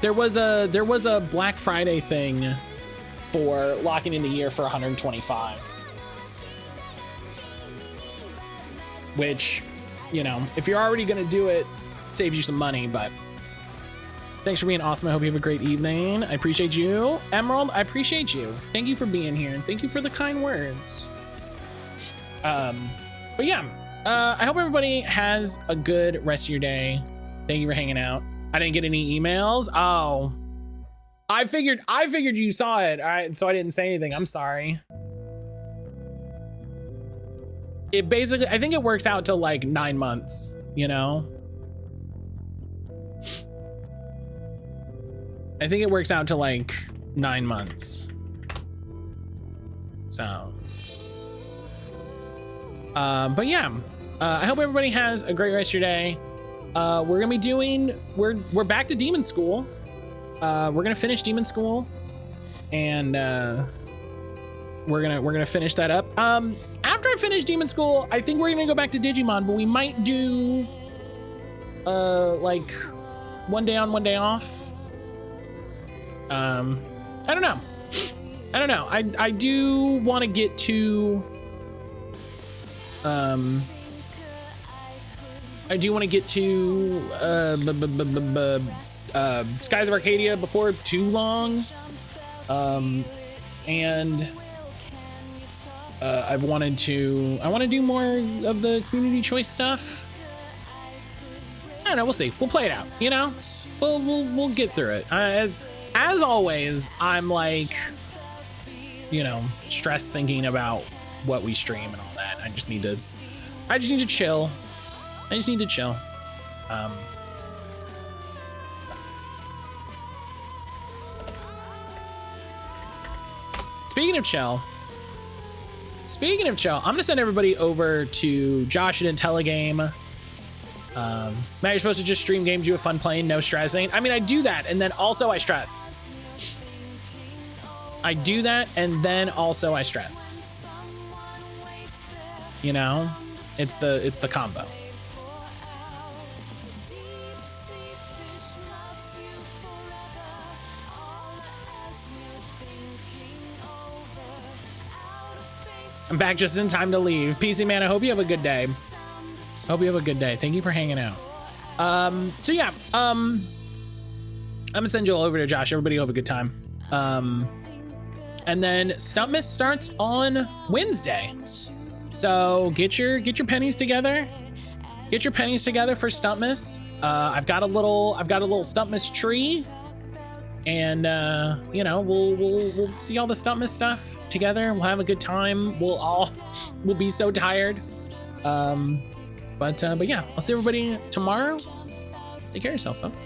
There was a Black Friday thing for locking in the year for 125. Which, you know, if you're already gonna do it, saves you some money, but thanks for being awesome. I hope you have a great evening. I appreciate you. Emerald, I appreciate you. Thank you for being here. Thank you for the kind words. But yeah, I hope everybody has a good rest of your day. Thank you for hanging out. I didn't get any emails. Oh, I figured you saw it. All right, so I didn't say anything. I'm sorry. It basically, I think it works out to like 9 months, you know? I think it works out to like 9 months. So, but yeah, I hope everybody has a great rest of your day. We're gonna be doing, we're back to Demon School. We're gonna finish Demon School, and we're gonna finish that up. After I finish Demon School, I think we're gonna go back to Digimon, but we might do like 1 day on, 1 day off. I don't know. I do want to get to Skies of Arcadia before too long. And I want to do more of the community choice stuff. I don't know, we'll see. We'll play it out, you know? We'll get through it. As always, I'm like, you know, stressed thinking about what we stream and all that. I just need to chill. I just need to chill. Speaking of chill, I'm gonna send everybody over to Josh at Intelligame. Matt, you're supposed to just stream games you have fun playing, no stressing. I mean, I do that, and then also I stress. I do that, and then also I stress. You know, it's the combo. I'm back just in time to leave. PC man, I hope you have a good day. Hope you have a good day. Thank you for hanging out. So yeah, I'm gonna send you all over to Josh. Everybody have a good time. And then Stuntmas starts on Wednesday. So get your pennies together. Get your pennies together for Stuntmas. I've got a little Stuntmas tree. And you know, we'll see all the Stuntmas stuff together. We'll have a good time. We'll be so tired. But yeah, I'll see everybody tomorrow. Take care of yourself, folks.